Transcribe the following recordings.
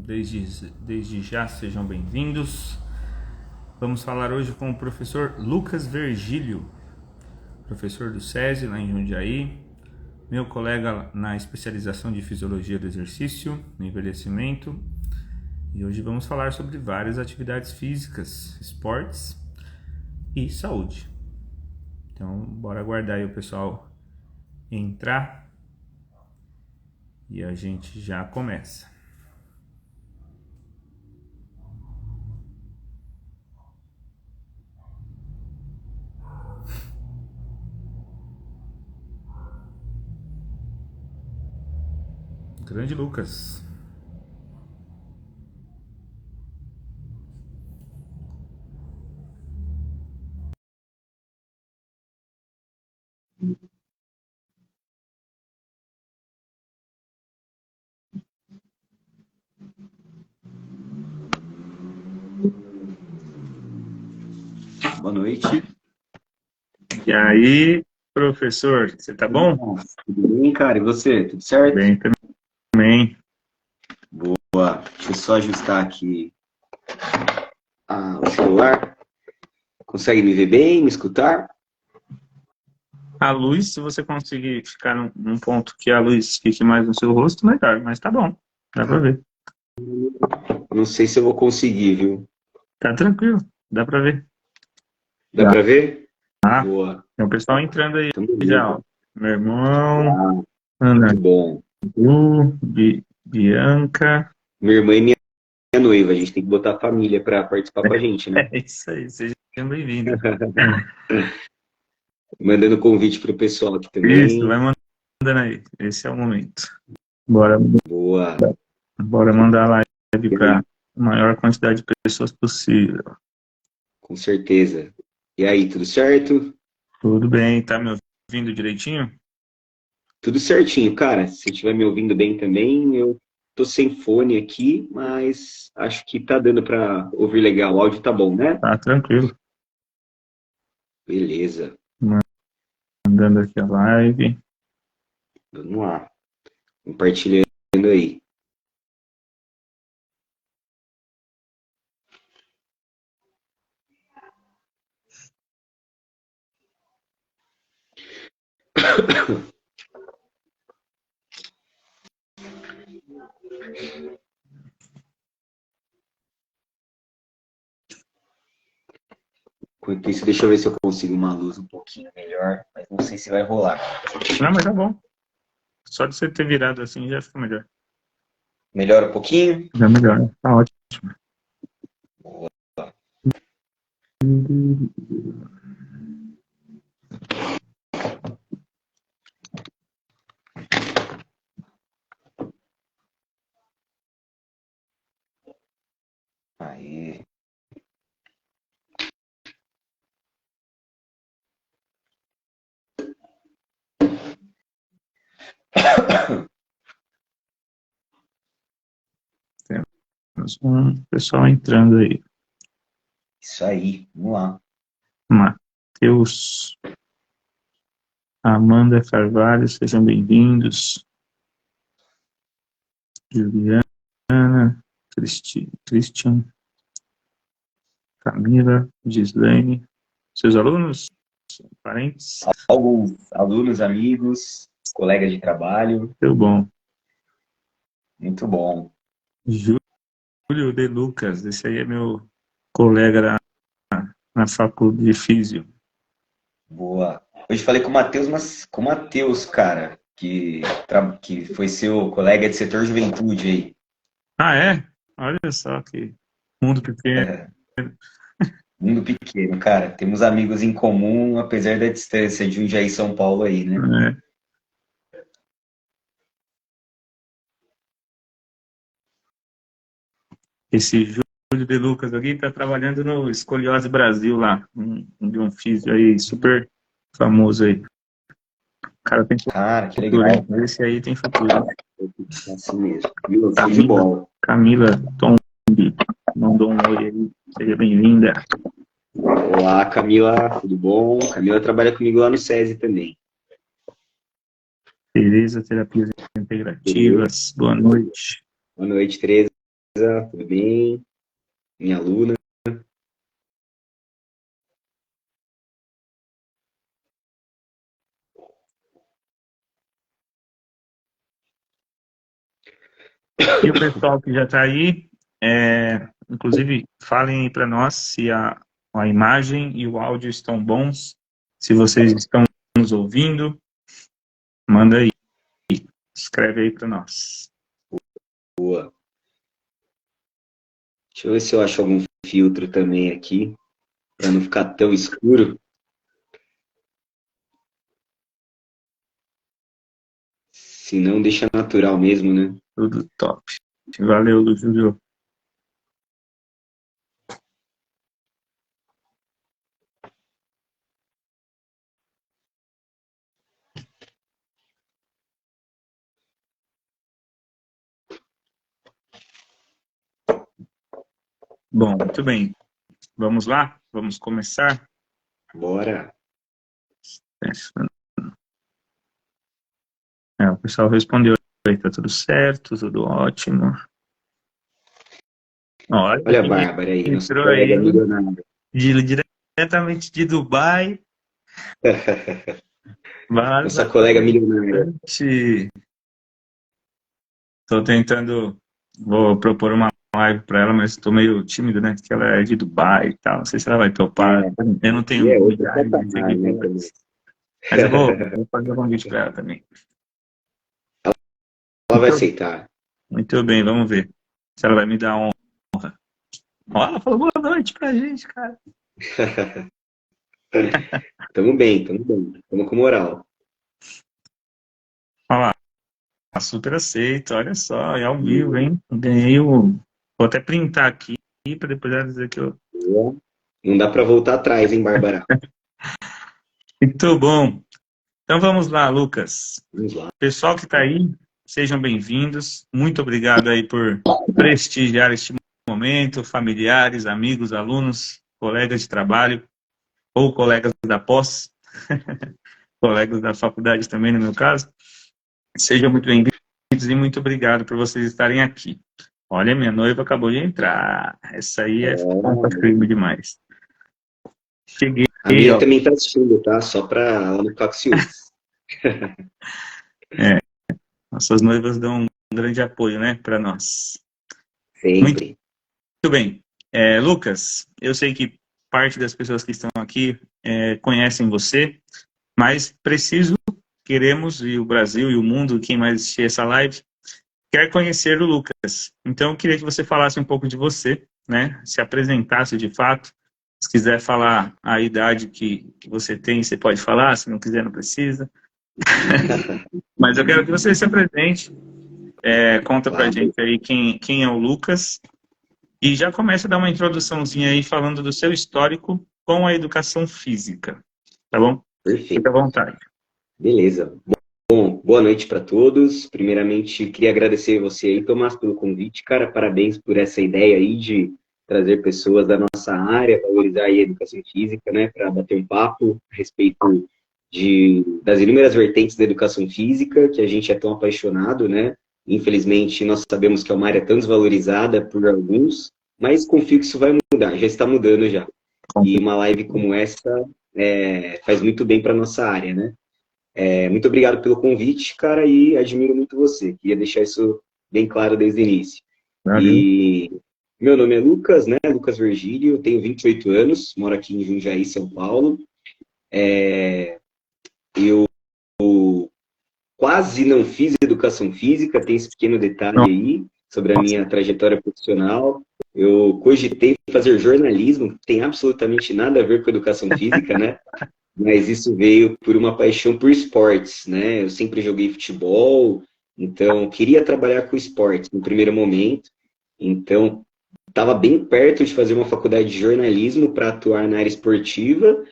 Desde já sejam bem-vindos. Vamos falar hoje com o professor Lucas Vergílio, professor do SESI lá em Jundiaí, meu colega na especialização de Fisiologia do Exercício, no envelhecimento, e hoje vamos falar sobre várias atividades físicas, esportes e saúde. Então, bora aguardar aí o pessoal entrar e a gente já começa. Grande Lucas. Boa noite. E aí, professor, você tá bom? Tudo bem, cara? E você? Tudo certo? Bem também. Boa. Deixa eu só ajustar aqui o celular. Consegue me ver bem, me escutar? A luz, se você conseguir ficar num ponto que a luz fique mais no seu rosto, melhor, mas tá bom, dá pra ver. Não sei se eu vou conseguir, viu? Tá tranquilo, dá pra ver. Dá pra ver? Ah, Boa. tem o pessoal entrando aí Então, já, beleza. ó. Meu irmão, Ah, Ana, muito bom. Bianca. Minha irmã e minha noiva. A gente tem que botar a família pra participar com a gente, né? É isso aí, sejam bem-vindos. Mandando convite pro pessoal aqui Isso, vai também. mandando aí, esse é o momento. Bora, Boa. bora mandar a live E pra aí? maior quantidade de pessoas possível. Com certeza. E aí, tudo certo? Tudo bem, tá me ouvindo direitinho? Tudo certinho, cara. Se você estiver me ouvindo bem também, eu tô sem fone aqui, mas acho que tá dando para ouvir legal. O áudio tá bom, né? Tá tranquilo. Beleza. Mandando aqui a live. Vamos lá. Compartilhando aí. Enquanto isso, deixa eu ver se eu consigo uma luz um pouquinho melhor, mas não sei se vai rolar. Não, mas tá bom. Só de você ter virado assim já fica melhor. Melhora um pouquinho? Já melhor, tá ótimo. Boa. Aí. Temos um pessoal entrando aí. Isso aí. Vamos lá. Matheus, Amanda Carvalho, sejam bem-vindos. Juliana, Christian, Camila, Gislaine. Seus alunos? Parentes? Alguns alunos, amigos, colegas de trabalho. Muito bom. Muito bom. Júlio de Lucas, esse aí é meu colega na faculdade de Físio. Boa. Hoje falei com o Matheus, mas com o Matheus, cara, que foi seu colega de setor juventude aí. Ah, é? Olha só que mundo pequeno. Mundo pequeno, cara. Temos amigos em comum, apesar da distância de Jundiaí e São Paulo aí, né? Né? Esse Júlio de Lucas aqui está trabalhando no Escoliose Brasil lá, de um físio aí super famoso aí. O cara tem Cara, que futuro, hein? legal. Esse aí tem futuro. É assim mesmo. Viu? Show de bola. Camila Tombi mandou um oi aí. Seja bem-vinda. Olá, Camila, tudo bom? Camila trabalha comigo lá no SESI também. Tereza, Terapias Integrativas. Boa noite. Boa noite, Tereza. Tudo bem? Minha aluna. E o pessoal que já está aí, inclusive, falem aí para nós se a imagem e o áudio estão bons, se vocês estão nos ouvindo, manda aí, escreve aí para nós. Boa. Deixa eu ver se eu acho algum filtro também aqui, para não ficar tão escuro. Se não, deixa natural mesmo, né? Tudo top. Valeu, Júlio. Bom, muito bem. Vamos lá? Vamos começar? Bora. O pessoal respondeu aí, tá tudo certo, tudo ótimo. Olha a Bárbara aí, nossa entrou colega aí, milionária. diretamente de Dubai. Nossa colega milionária. Estou tentando, vou propor uma live para ela, mas estou meio tímido, né? Porque ela é de Dubai e tal. Não sei se ela vai topar. Eu não tenho milhares de seguidores. Mas eu vou fazer um convite para ela também. Ela vai aceitar. Muito bem, vamos ver se ela vai me dar honra. Ó, ela falou boa noite pra gente, cara. Tamo bem. Tamo com moral. Olha lá, super aceito, olha só, é ao vivo, hein? Ganhei o... Vou até printar aqui para depois ela dizer que eu... Não dá para voltar atrás, hein, Bárbara? Muito bom. Então vamos lá, Lucas. Vamos lá. Pessoal que está aí, sejam bem-vindos. Muito obrigado aí por prestigiar este momento, familiares, amigos, alunos, colegas de trabalho ou colegas da pós, colegas da faculdade também, no meu caso. Sejam muito bem-vindos e muito obrigado por vocês estarem aqui. Olha, minha noiva acabou de entrar. Essa aí é ponta firme demais. Cheguei. A minha também está assistindo, tá? Só para ela não ficar com ciúmes. Nossas noivas dão um grande apoio, né, para nós. Sempre. Muito bem. Lucas, eu sei que parte das pessoas que estão aqui conhecem você, mas queremos, e o Brasil e o mundo, quem mais assistir essa live, quer conhecer o Lucas. Então, eu queria que você falasse um pouco de você, né? Se apresentasse de fato. Se quiser falar a idade que você tem, você pode falar. Se não quiser, não precisa. Mas eu quero que você se apresente. Conta pra gente aí quem é o Lucas. E já começa a dar uma introduçãozinha aí falando do seu histórico com a educação física. Tá bom? Perfeito. Fique à vontade. Beleza. Bom, boa noite para todos. Primeiramente, queria agradecer você aí, Tomás, pelo convite. Cara, parabéns por essa ideia aí de trazer pessoas da nossa área, valorizar aí a educação física, né, para bater um papo a respeito das inúmeras vertentes da educação física, que a gente é tão apaixonado, né? Infelizmente, nós sabemos que é uma área tão desvalorizada por alguns, mas confio que isso vai mudar, já está mudando já. E uma live como essa faz muito bem para nossa área, né? Muito obrigado pelo convite, cara, e admiro muito você. Queria deixar isso bem claro desde o início. Valeu. E meu nome é Lucas, né? Lucas Virgílio, eu tenho 28 anos, moro aqui em Jundiaí, São Paulo. Eu quase não fiz educação física, tem esse pequeno detalhe aí sobre a minha trajetória profissional. Eu cogitei fazer jornalismo, que tem absolutamente nada a ver com educação física, né? Mas isso veio por uma paixão por esportes, né? Eu sempre joguei futebol, então queria trabalhar com esportes no primeiro momento. Então, estava bem perto de fazer uma faculdade de jornalismo para atuar na área esportiva,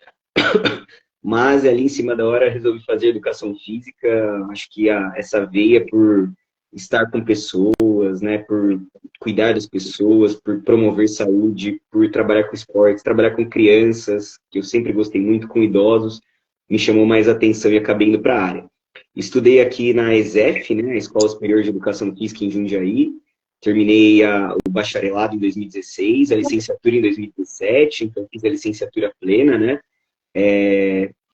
mas ali em cima da hora resolvi fazer educação física. Acho que essa veia por estar com pessoas, né, por cuidar das pessoas, por promover saúde, por trabalhar com esportes, trabalhar com crianças, que eu sempre gostei muito, com idosos, me chamou mais atenção e acabei indo para a área. Estudei aqui na ESEF, né, a Escola Superior de Educação Física em Jundiaí, terminei o bacharelado em 2016, a licenciatura em 2017, então fiz a licenciatura plena, né?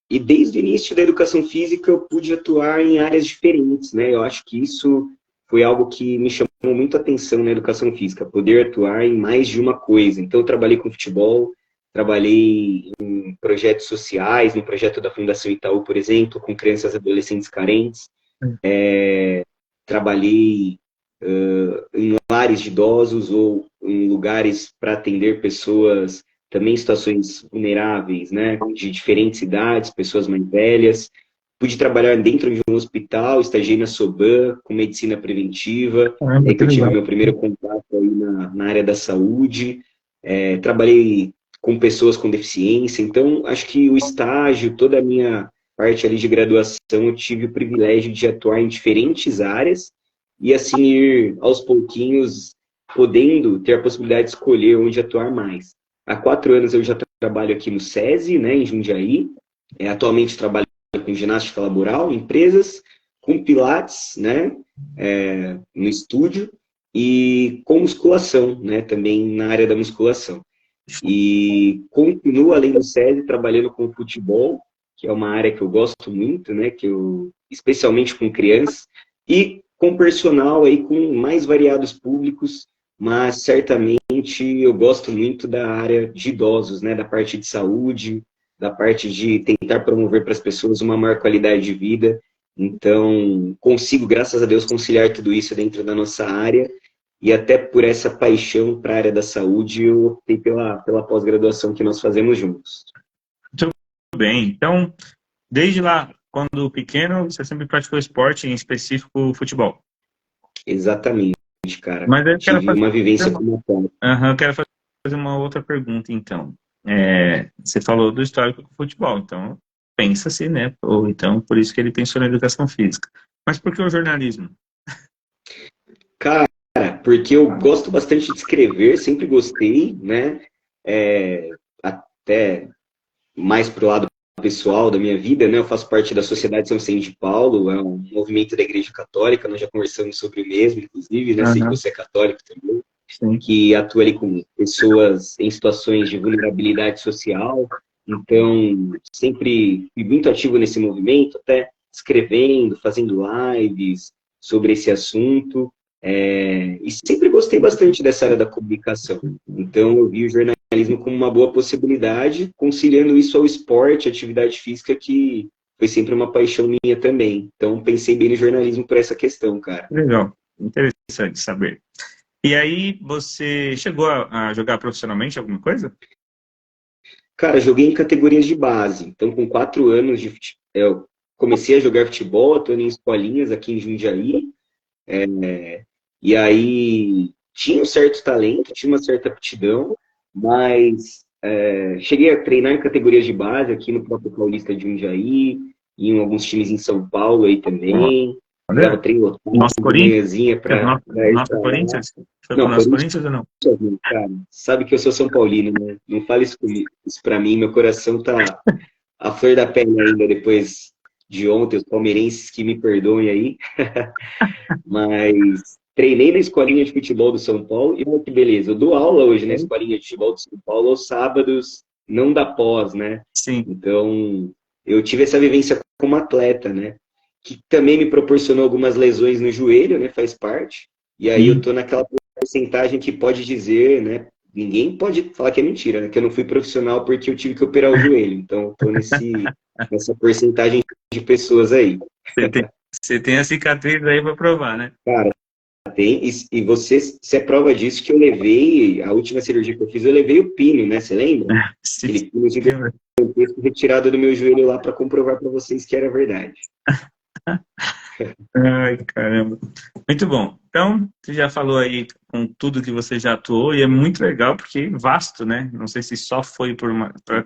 E desde o início da educação física eu pude atuar em áreas diferentes, né? Eu acho que isso foi algo que me chamou muito a atenção na educação física, poder atuar em mais de uma coisa. Então eu trabalhei com futebol, trabalhei em projetos sociais, no projeto da Fundação Itaú, por exemplo, com crianças e adolescentes carentes. Trabalhei em lares de idosos ou em lugares para atender pessoas também em situações vulneráveis, né, de diferentes idades, pessoas mais velhas. Pude trabalhar dentro de um hospital, estagiei na Soban, com medicina preventiva, Caramba, aí que que eu tive legal. meu primeiro contato aí na área da saúde. Trabalhei com pessoas com deficiência, então acho que o estágio, toda a minha parte ali de graduação, eu tive o privilégio de atuar em diferentes áreas e assim ir aos pouquinhos podendo ter a possibilidade de escolher onde atuar mais. Há 4 anos eu já trabalho aqui no SESI, né, em Jundiaí. Atualmente trabalho com ginástica laboral, empresas, com pilates, né, no estúdio, e com musculação, né, também na área da musculação. E continuo, além do SESI, trabalhando com futebol, que é uma área que eu gosto muito, né, especialmente com crianças, e com personal aí com mais variados públicos, mas certamente eu gosto muito da área de idosos, né, da parte de saúde, da parte de tentar promover para as pessoas uma maior qualidade de vida. Então, consigo, graças a Deus, conciliar tudo isso dentro da nossa área, e até por essa paixão para a área da saúde, eu optei pela pós-graduação que nós fazemos juntos. Muito bem. Então, desde lá, quando pequeno, você sempre praticou esporte, em específico futebol. Exatamente, cara. Mas eu quero Tive fazer uma vivência como atleta. eu quero fazer uma outra pergunta, então. Você falou do histórico com o futebol, então pensa-se, né? Ou então, por isso que ele pensou na educação física. Mas por que o jornalismo? Cara, porque eu gosto bastante de escrever, sempre gostei, né? Até mais pro lado pessoal da minha vida, né? Eu faço parte da Sociedade São Vicente de Paulo, é um movimento da Igreja Católica, nós já conversamos sobre o mesmo, inclusive, né? Sei que Aham, você é católico também, sim. que atua ali com pessoas em situações de vulnerabilidade social. Então, sempre fui muito ativo nesse movimento, até escrevendo, fazendo lives sobre esse assunto. E sempre gostei bastante dessa área da comunicação. Então, eu vi o jornalismo como uma boa possibilidade, conciliando isso ao esporte, atividade física, que foi sempre uma paixão minha também. Então, pensei bem no jornalismo por essa questão, cara. Legal. Interessante saber. E aí, você chegou a jogar profissionalmente alguma coisa? Cara, joguei em categorias de base. Então, com 4 anos eu comecei a jogar futebol, atuando em escolinhas aqui em Jundiaí. E aí, tinha um certo talento, tinha uma certa aptidão, mas cheguei a treinar em categorias de base aqui no próprio Paulista de Jundiaí, e em alguns times em São Paulo aí também. Pegava Olha, treino lotado, nosso de Corinthians? manhãzinha para ir Nosso pra lá. Corinthians? Foi pro Não, nosso Corinthians, Corinthians ou não? cara, sabe que eu sou São Paulino, né? Não fale isso comigo, isso pra mim, meu coração tá a flor da pele ainda depois de ontem, os palmeirenses que me perdoem aí, mas treinei na escolinha de futebol do São Paulo e olha que beleza, eu dou aula hoje na escolinha de futebol do São Paulo aos sábados, não da pós, né? Sim. Então, eu tive essa vivência como atleta, né? Que também me proporcionou algumas lesões no joelho, né? Faz parte. E aí eu tô naquela porcentagem que pode dizer, né? Ninguém pode falar que é mentira, né? Que eu não fui profissional porque eu tive que operar o joelho. Então, eu tô nessa porcentagem de pessoas aí. Você tem a cicatriz aí para provar, né? Cara, tem. E você é prova disso que eu levei, a última cirurgia que eu fiz, eu levei o pino, né? Você lembra? Sim. Aquele pino gigantesco retirado do meu joelho lá para comprovar para vocês que era verdade. Ai, caramba. Muito bom. Então, você já falou aí com tudo que você já atuou e é muito legal porque é vasto, né? Não sei se só foi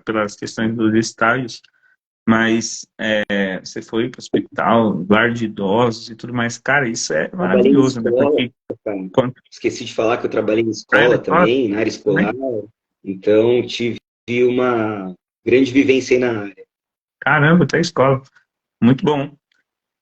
pelas questões dos estágios, mas você foi para o hospital, lar de idosos e tudo mais. Cara, isso é Trabalhei em maravilhoso, né? escola, Porque cara. quando Esqueci de falar que eu trabalhei em era escola também, na área né? escolar. Então, tive uma grande vivência aí na área. Caramba, até a escola. Muito bom.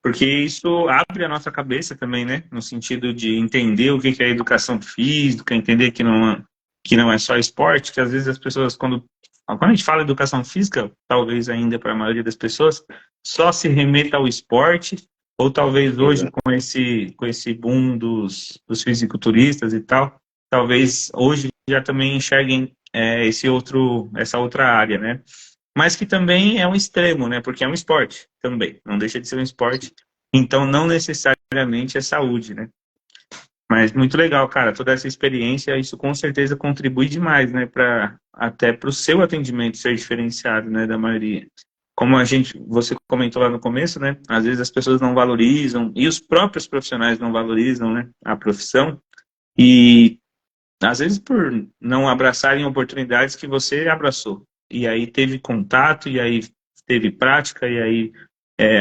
Porque isso abre a nossa cabeça também, né? No sentido de entender o que é educação física, entender que não é só esporte, que às vezes as pessoas, quando a gente fala educação física, talvez ainda para a maioria das pessoas, só se remeta ao esporte, ou talvez hoje Exato. com esse boom dos fisiculturistas e tal, talvez hoje já também enxerguem essa outra área, né? Mas que também é um extremo, né? Porque é um esporte também, não deixa de ser um esporte. Então, não necessariamente é saúde, né? Mas muito legal, cara, toda essa experiência, isso com certeza contribui demais, né? Até para o seu atendimento ser diferenciado, né? Da maioria. Como você comentou lá no começo, né? Às vezes as pessoas não valorizam, e os próprios profissionais não valorizam, né? A profissão. E às vezes por não abraçarem oportunidades que você abraçou. E aí teve contato, e aí teve prática, e aí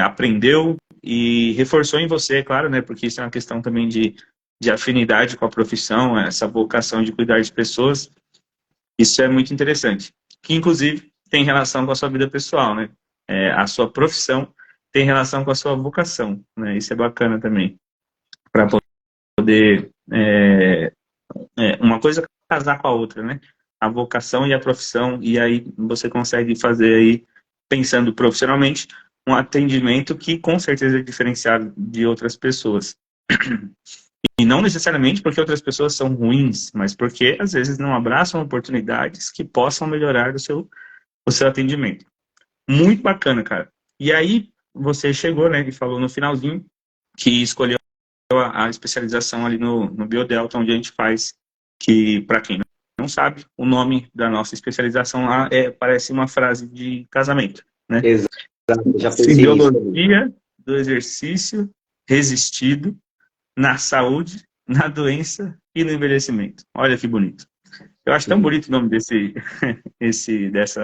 aprendeu e reforçou em você, é claro, né? Porque isso é uma questão também de afinidade com a profissão, essa vocação de cuidar de pessoas. Isso é muito interessante. Que, inclusive, tem relação com a sua vida pessoal, né? A sua profissão tem relação com a sua vocação, né? Isso é bacana também. Para poder uma coisa casar com a outra, né? A vocação e a profissão, e aí você consegue fazer aí, pensando profissionalmente, um atendimento que com certeza é diferenciado de outras pessoas. E não necessariamente porque outras pessoas são ruins, mas porque às vezes não abraçam oportunidades que possam melhorar o seu atendimento. Muito bacana, cara. E aí você chegou, né, e falou no finalzinho que escolheu a especialização ali no Biodelta, onde a gente faz, que, para quem não sabe, o nome da nossa especialização lá parece uma frase de casamento, né? Exato, já pensei nisso também. Fisiologia do exercício resistido na saúde, na doença e no envelhecimento. Olha que bonito. Eu acho tão bonito o nome dessa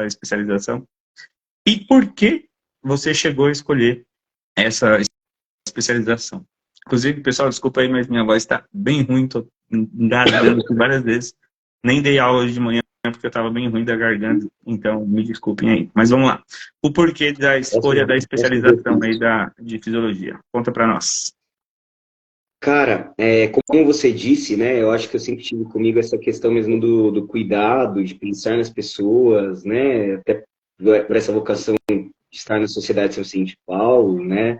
especialização. E por que você chegou a escolher essa especialização? Inclusive, pessoal, desculpa aí, mas minha voz está bem ruim, estou engasgando aqui várias vezes. Nem dei aula hoje de manhã porque eu estava bem ruim da garganta, então me desculpem aí. Mas vamos lá. O porquê da escolha da especialização aí de fisiologia? Conta para nós. Cara, como você disse, né, eu acho que eu sempre tive comigo essa questão mesmo do cuidado, de pensar nas pessoas, né, até por essa vocação de estar na Sociedade São Vicente de Paulo, né,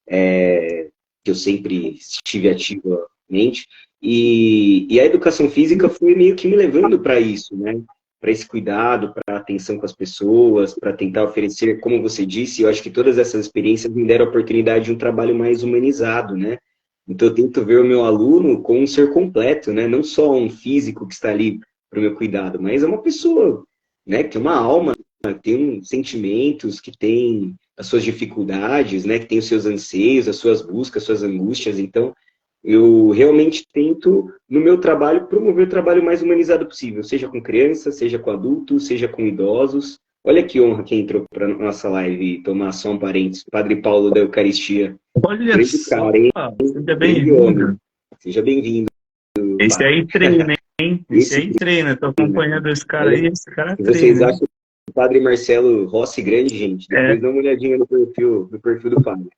que eu sempre estive ativamente, e a educação física foi meio que me levando para isso, né, para esse cuidado, para atenção com as pessoas, para tentar oferecer, como você disse, eu acho que todas essas experiências me deram a oportunidade de um trabalho mais humanizado, né. Então, eu tento ver o meu aluno como um ser completo, né? Não só um físico que está ali para o meu cuidado, mas é uma pessoa, né? Que tem uma alma, que tem sentimentos, que tem as suas dificuldades, né? Que tem os seus anseios, as suas buscas, as suas angústias. Então, eu realmente tento, no meu trabalho, promover o trabalho mais humanizado possível, seja com crianças, seja com adultos, seja com idosos. Olha que honra quem entrou para nossa live tomar só um parênteses, Padre Paulo da Eucaristia. Olha Grande só, cara, hein? seja Grande homem. bem-vindo. Seja bem-vindo, Esse padre. aí treina, hein? Esse Esse aí treina. Tô treina. acompanhando esse cara Olha, aí, esse cara se vocês treina, hein? acham o padre Marcelo Rossi grande, gente, É, depois dá uma olhadinha no perfil do padre.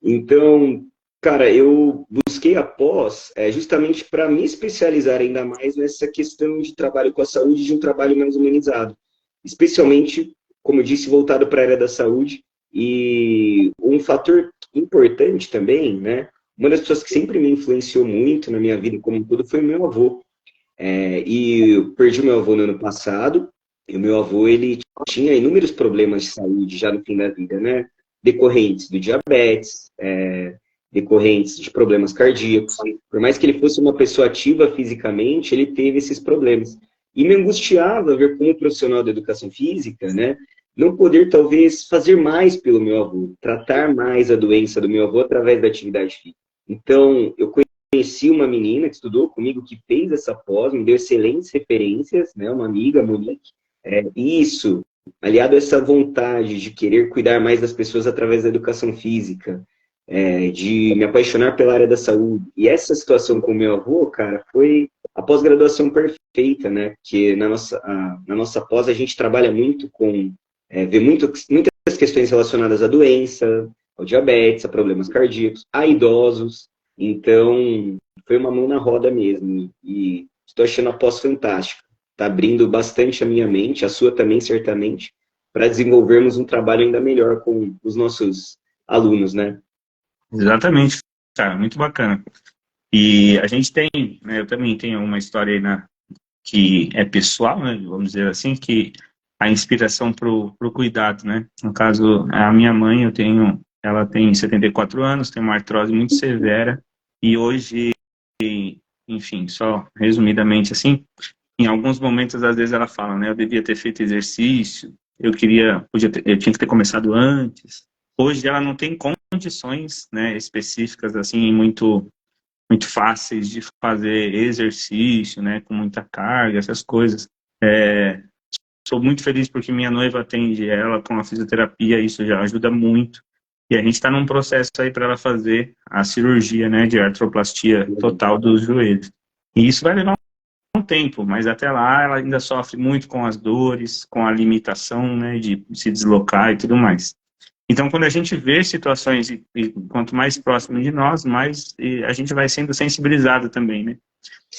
Então, cara, eu busquei a pós justamente para me especializar ainda mais nessa questão de trabalho com a saúde, de um trabalho mais humanizado. Especialmente, como eu disse, voltado para a área da saúde. E um fator importante também, né? Uma das pessoas que sempre me influenciou muito na minha vida como um todo foi o meu avô. E eu perdi meu avô no ano passado, e o meu avô, ele tinha inúmeros problemas de saúde já no fim da vida, né? Decorrentes do diabetes, decorrentes de problemas cardíacos. Por mais que ele fosse uma pessoa ativa fisicamente, ele teve esses problemas. E me angustiava ver como profissional da educação física, né? Não poder, talvez, fazer mais pelo meu avô, tratar mais a doença do meu avô através da atividade física. Então, eu conheci uma menina que estudou comigo, que fez essa pós, me deu excelentes referências, né? Uma amiga, Monique. E isso, aliado a essa vontade de querer cuidar mais das pessoas através da educação física, de me apaixonar pela área da saúde. E essa situação com o meu avô, cara, foi a pós-graduação perfeita, né? Porque na nossa pós a gente trabalha muito com, vê muitas questões relacionadas à doença, ao diabetes, a problemas cardíacos, a idosos. Então, foi uma mão na roda mesmo. E estou achando a pós fantástica. Está abrindo bastante a minha mente, a sua também, certamente, para desenvolvermos um trabalho ainda melhor com os nossos alunos, né? Exatamente, cara, muito bacana. E a gente tem, né, eu também tenho uma história aí que é pessoal, né, vamos dizer assim, que a inspiração pro cuidado, né? No caso, a minha mãe, ela tem 74 anos, tem uma artrose muito severa, e hoje, enfim, só resumidamente assim, em alguns momentos, às vezes ela fala, né, eu devia ter feito exercício, eu tinha que ter começado antes. Hoje ela não tem condições, né, específicas, assim, muito fáceis de fazer exercício, né, com muita carga, essas coisas. Sou muito feliz porque minha noiva atende ela com a fisioterapia, isso já ajuda muito. E a gente está num processo aí para ela fazer a cirurgia, né, de artroplastia total dos joelhos. E isso vai levar um tempo, mas até lá ela ainda sofre muito com as dores, com a limitação, né, de se deslocar e tudo mais. Então, quando a gente vê situações, e quanto mais próximo de nós, mais a gente vai sendo sensibilizado também, né?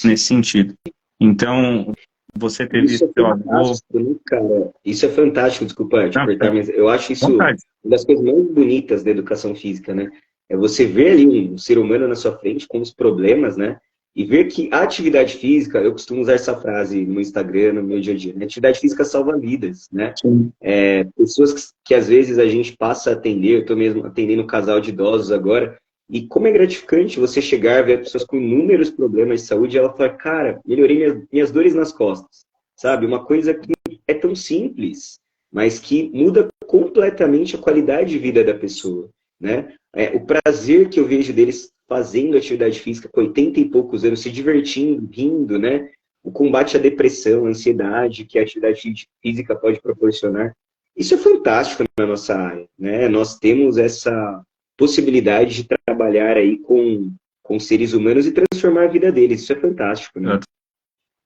Nesse sentido. Então, você ter Isso visto é seu avô... fantástico, né, cara? Isso é fantástico, desculpa te Não, cortar, mas eu acho isso vontade. uma das coisas mais bonitas da educação física, né? É você ver ali um ser humano na sua frente com os problemas, né? E ver que a atividade física, eu costumo usar essa frase no Instagram, no meu dia a dia, né? Atividade física salva vidas, né? Sim. Pessoas que às vezes a gente passa a atender, eu estou mesmo atendendo um casal de idosos agora, e como é gratificante você chegar, ver pessoas com inúmeros problemas de saúde, e ela fala, cara, melhorei minhas dores nas costas, sabe? Uma coisa que é tão simples, mas que muda completamente a qualidade de vida da pessoa, né? O prazer que eu vejo deles fazendo atividade física com 80 e poucos anos, se divertindo, rindo, né? O combate à depressão, à ansiedade que a atividade física pode proporcionar. Isso é fantástico na nossa área, né? Nós temos essa possibilidade de trabalhar aí com seres humanos e transformar a vida deles. Isso é fantástico, né?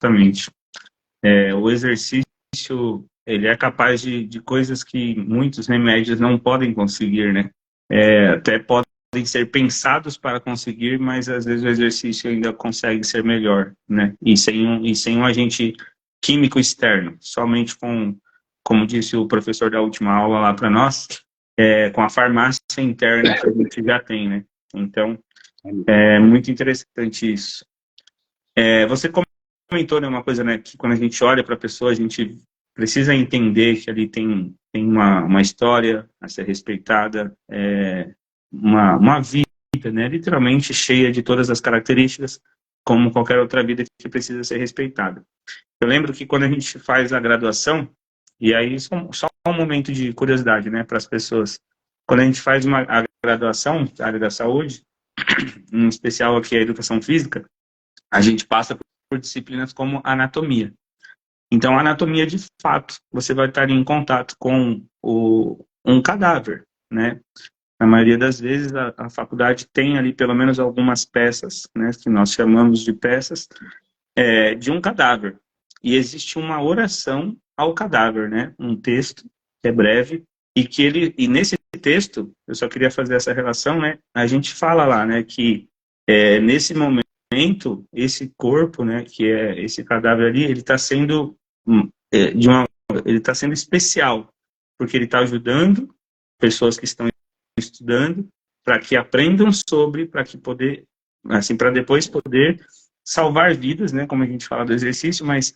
Exatamente. O exercício, ele é capaz de coisas que muitos remédios não podem conseguir, né? Até podem ser pensados para conseguir, mas às vezes o exercício ainda consegue ser melhor, né? E sem um agente químico externo, somente como disse o professor da última aula lá para nós, com a farmácia interna que a gente já tem, né? Então, é muito interessante isso. Você comentou, né, uma coisa, né, que quando a gente olha para a pessoa, a gente precisa entender que ali tem uma história a ser respeitada, uma vida, né, literalmente cheia de todas as características, como qualquer outra vida que precisa ser respeitada. Eu lembro que quando a gente faz a graduação, e aí só um momento de curiosidade, né, para as pessoas, quando a gente faz a graduação da área da saúde, em especial aqui a educação física, a gente passa por disciplinas como anatomia. Então, a anatomia, de fato, você vai estar em contato com um cadáver, né? Na maioria das vezes, a faculdade tem ali pelo menos algumas peças, né, que nós chamamos de peças, de um cadáver. E existe uma oração ao cadáver, né? Um texto que é breve e nesse texto, eu só queria fazer essa relação, né? A gente fala lá, né, que nesse momento esse corpo, né, que é esse cadáver ali, ele está sendo ele está sendo especial, porque ele está ajudando pessoas que estão estudando para que aprendam para que poder, assim, para depois poder salvar vidas, né, como a gente fala do exercício, mas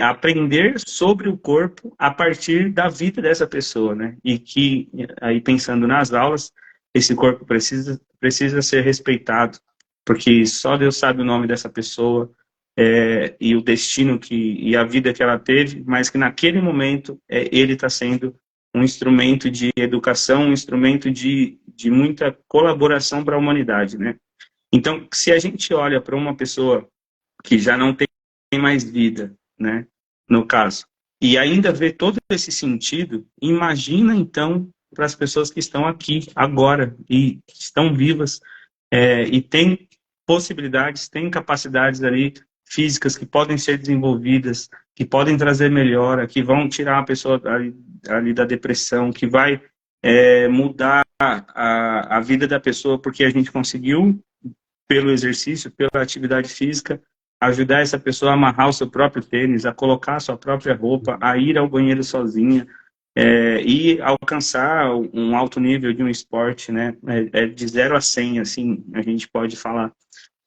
aprender sobre o corpo a partir da vida dessa pessoa, né, e que, aí pensando nas aulas, esse corpo precisa ser respeitado, porque só Deus sabe o nome dessa pessoa, e o destino e a vida que ela teve, mas que naquele momento ele está sendo um instrumento de educação, um instrumento de muita colaboração para a humanidade, né? Então, se a gente olha para uma pessoa que já não tem mais vida, né, no caso, e ainda vê todo esse sentido, imagina então para as pessoas que estão aqui agora e que estão vivas e têm possibilidades, têm capacidades ali físicas que podem ser desenvolvidas, que podem trazer melhora, que vão tirar a pessoa ali da depressão, que vai mudar a vida da pessoa, porque a gente conseguiu, pelo exercício, pela atividade física, ajudar essa pessoa a amarrar o seu próprio tênis, a colocar a sua própria roupa, a ir ao banheiro sozinha, e alcançar um alto nível de um esporte, né? De 0 a 100, assim, a gente pode falar.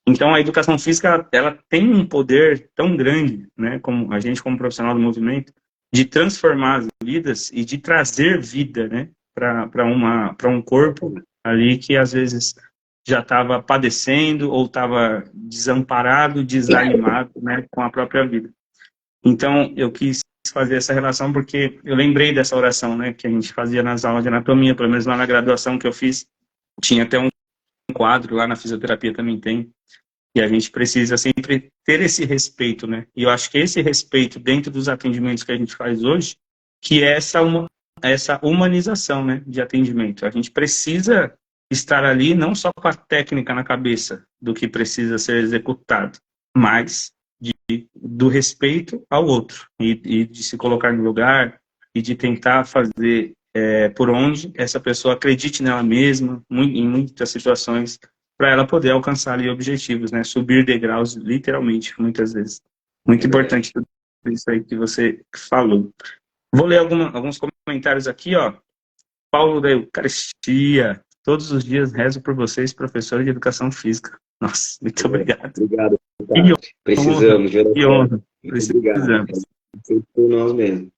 Então, a educação física, ela tem um poder tão grande, né, como a gente, como profissional do movimento, de transformar as vidas e de trazer vida, né, para um corpo ali que, às vezes, já estava padecendo ou estava desamparado, desanimado, né, com a própria vida. Então, eu quis fazer essa relação porque eu lembrei dessa oração, né, que a gente fazia nas aulas de anatomia, pelo menos lá na graduação que eu fiz, tinha até um quadro, lá na fisioterapia também tem, e a gente precisa sempre ter esse respeito, né? E eu acho que esse respeito dentro dos atendimentos que a gente faz hoje, que é essa humanização, né, de atendimento. A gente precisa estar ali não só com a técnica na cabeça do que precisa ser executado, mas do respeito ao outro e de se colocar no lugar e de tentar fazer por onde essa pessoa acredite nela mesma, em muitas situações, para ela poder alcançar ali objetivos, né? Subir degraus, literalmente, muitas vezes. Muito importante tudo isso aí que você falou. Vou ler alguns comentários aqui, ó. Paulo da Eucaristia. Todos os dias rezo por vocês, professor de educação física. Nossa, muito obrigado. Obrigado, Que honra, precisamos, de que honra. Muito obrigado. Sempre por nós mesmos.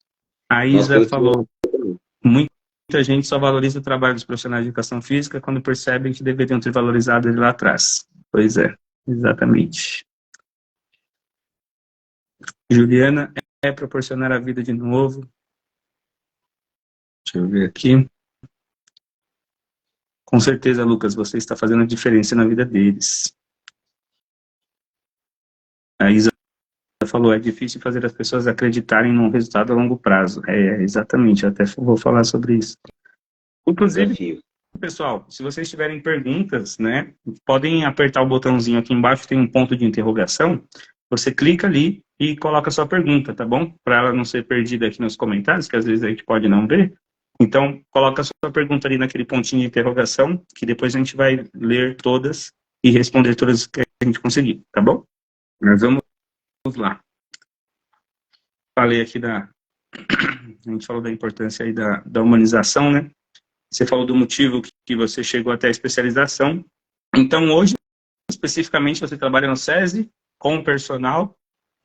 A Isa falou, muita gente só valoriza o trabalho dos profissionais de educação física quando percebem que deveriam ter valorizado ele lá atrás. Pois é, exatamente. Juliana, proporcionar a vida de novo. Deixa eu ver aqui. Com certeza, Lucas, você está fazendo a diferença na vida deles. A Isa falou, é difícil fazer as pessoas acreditarem num resultado a longo prazo. Exatamente, eu até vou falar sobre isso. Inclusive, pessoal, se vocês tiverem perguntas, né, podem apertar o botãozinho aqui embaixo, tem um ponto de interrogação, você clica ali e coloca a sua pergunta, tá bom? Para ela não ser perdida aqui nos comentários, que às vezes a gente pode não ver. Então, coloca a sua pergunta ali naquele pontinho de interrogação, que depois a gente vai ler todas e responder todas que a gente conseguir, tá bom? Nós vamos lá. Falei aqui a gente falou da importância aí da humanização, né? Você falou do motivo que você chegou até a especialização. Então, hoje, especificamente, você trabalha no SESI, com o personal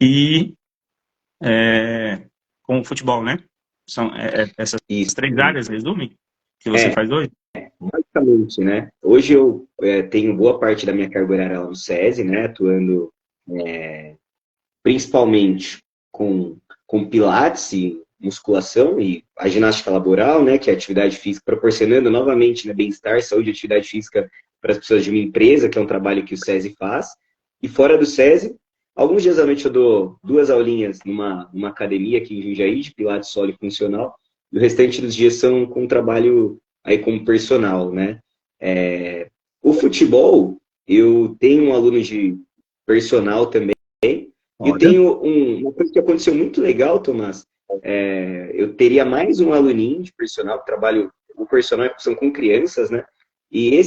e com o futebol, né? São essas três áreas, resume, que você faz hoje? Basicamente, né? Hoje eu tenho boa parte da minha carga horária lá no SESI, né? Atuando principalmente com pilates e musculação e a ginástica laboral, né? Que é a atividade física, proporcionando novamente, né, bem-estar, saúde e atividade física para as pessoas de uma empresa, que é um trabalho que o SESI faz. E fora do SESI, alguns dias à noite eu dou 2 aulinhas numa academia aqui em Jundiaí, de pilates solo e funcional. E o restante dos dias são com trabalho aí como personal, né? O futebol, eu tenho um aluno de personal também. E eu tenho uma coisa que aconteceu muito legal, Tomás. Eu teria mais um aluninho de personal, trabalho o personal são com crianças, né? E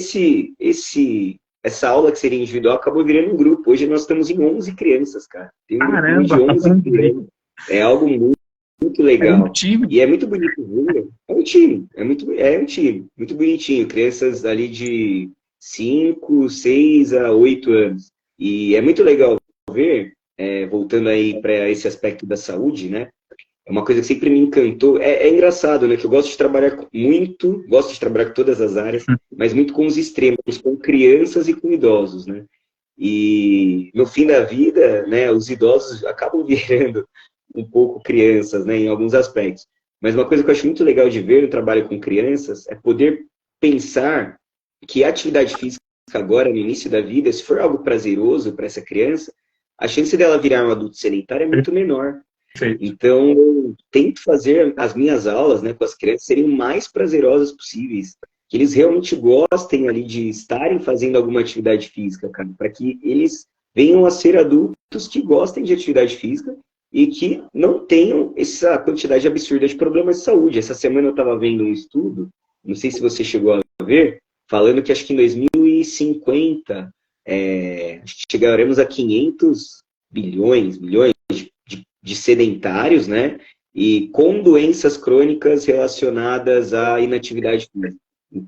essa aula que seria individual acabou virando um grupo. Hoje nós estamos em 11 crianças, cara. Tem um grupo de 11 crianças. É algo muito legal. É um time. E é muito bonito ver. É um time. É um time. Muito bonitinho. Crianças ali de 5, 6 a 8 anos. E é muito legal ver, voltando aí para esse aspecto da saúde, né? É uma coisa que sempre me encantou. É engraçado, né? Que eu gosto de trabalhar gosto de trabalhar com todas as áreas, mas muito com os extremos, com crianças e com idosos, né? E no fim da vida, né, os idosos acabam virando um pouco crianças, né, em alguns aspectos. Mas uma coisa que eu acho muito legal de ver no trabalho com crianças é poder pensar que a atividade física agora, no início da vida, se for algo prazeroso para essa criança, a chance dela virar um adulto sedentário é muito menor. Então, eu tento fazer as minhas aulas, né, com as crianças serem o mais prazerosas possíveis. Que eles realmente gostem ali de estarem fazendo alguma atividade física, cara, para que eles venham a ser adultos que gostem de atividade física e que não tenham essa quantidade absurda de problemas de saúde. Essa semana eu estava vendo um estudo não sei se você chegou a ver, falando que acho que em 2050 acho que chegaremos a 500 milhões de sedentários, né? E com doenças crônicas relacionadas à inatividade física.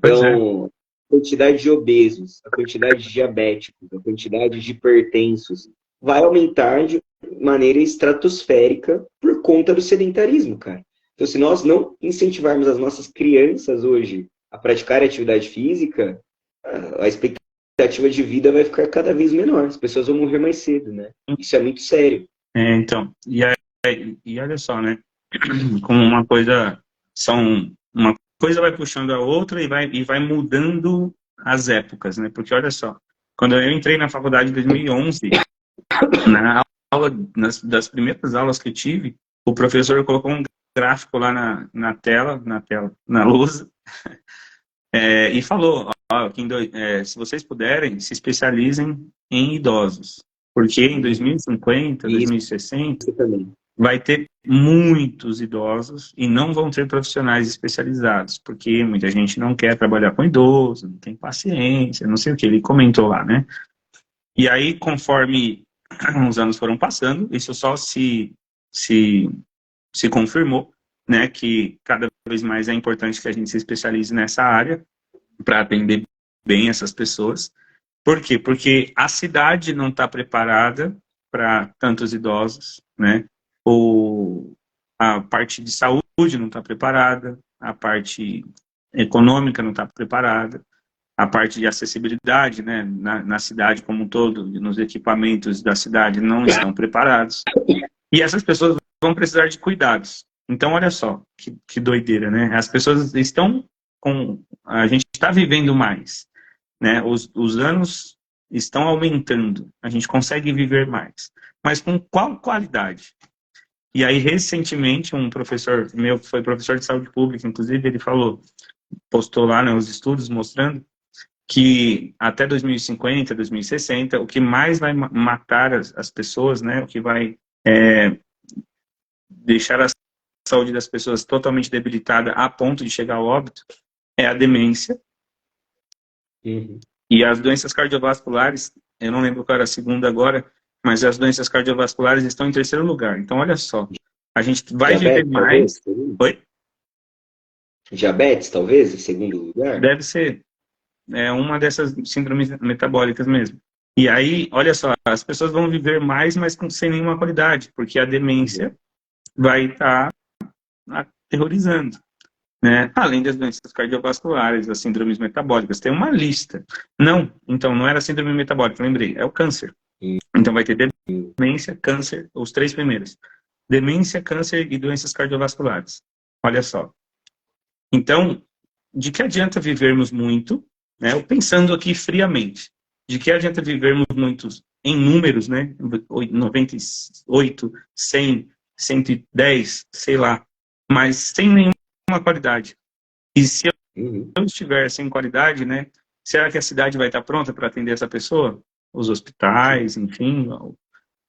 Pois é. Então, a quantidade de obesos, a quantidade de diabéticos, a quantidade de hipertensos vai aumentar de maneira estratosférica por conta do sedentarismo, cara. Então, se nós não incentivarmos as nossas crianças hoje a praticar atividade física, a expectativa de vida vai ficar cada vez menor. As pessoas vão morrer mais cedo, né? Isso é muito sério. Então, e olha só, né? Como uma coisa vai puxando a outra e vai mudando as épocas, né? Porque olha só, quando eu entrei na faculdade em 2011, das primeiras aulas que eu tive, o professor colocou um gráfico lá na lousa, e falou, ó, que se vocês puderem, se especializem em idosos, porque em 2050, 2060, Isso também. vai ter muitos idosos e não vão ter profissionais especializados, porque muita gente não quer trabalhar com idoso, não tem paciência, não sei o que, ele comentou lá, né? E aí, conforme os anos foram passando, isso só se confirmou, né, que cada vez mais é importante que a gente se especialize nessa área para atender bem essas pessoas. Por quê? Porque a cidade não está preparada para tantos idosos, né? A parte de saúde não está preparada, a parte econômica não está preparada, a parte de acessibilidade, né, na cidade como um todo, nos equipamentos da cidade não estão preparados. E essas pessoas vão precisar de cuidados. Então, olha só, que doideira, né? As pessoas a gente está vivendo mais, né? Os anos estão aumentando, a gente consegue viver mais. Mas com qual qualidade? E aí, recentemente, um professor meu, que foi professor de saúde pública, inclusive, ele postou lá, né, os estudos mostrando que até 2050, 2060, o que mais vai matar as pessoas, né, o que vai deixar a saúde das pessoas totalmente debilitada a ponto de chegar ao óbito, é a demência. Uhum. E as doenças cardiovasculares, eu não lembro qual era a segunda agora, mas as doenças cardiovasculares estão em terceiro lugar. Então, olha só, a gente vai viver mais... Oi? Diabetes, talvez, em segundo lugar? Deve ser. É uma dessas síndromes metabólicas mesmo. E aí, olha só, as pessoas vão viver mais, mas sem nenhuma qualidade, porque a demência vai estar aterrorizando, né? Além das doenças cardiovasculares, as síndromes metabólicas. Tem uma lista. Então não era síndrome metabólica, lembrei, é o câncer. Então vai ter demência, câncer, os três primeiros. Demência, câncer e doenças cardiovasculares. Olha só. Então, de que adianta vivermos muito, né? Eu pensando aqui friamente, de que adianta vivermos muitos em números, né? 98, 100, 110, sei lá, mas sem nenhuma qualidade. E se eu estiver sem qualidade, né? Será que a cidade vai estar pronta para atender essa pessoa? Os hospitais, enfim,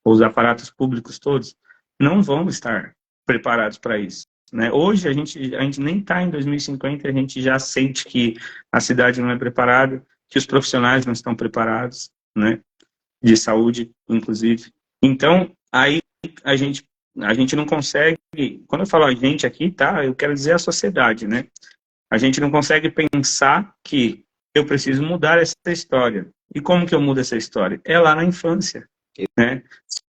os aparatos públicos todos, não vão estar preparados para isso. Né? Hoje a gente nem está em 2050 e a gente já sente que a cidade não é preparada, que os profissionais não estão preparados, né? De saúde, inclusive. Então, aí a gente não consegue, quando eu falo a gente aqui, tá? Eu quero dizer a sociedade, né? A gente não consegue pensar que eu preciso mudar essa história. E como que eu mudo essa história? É lá na infância, né?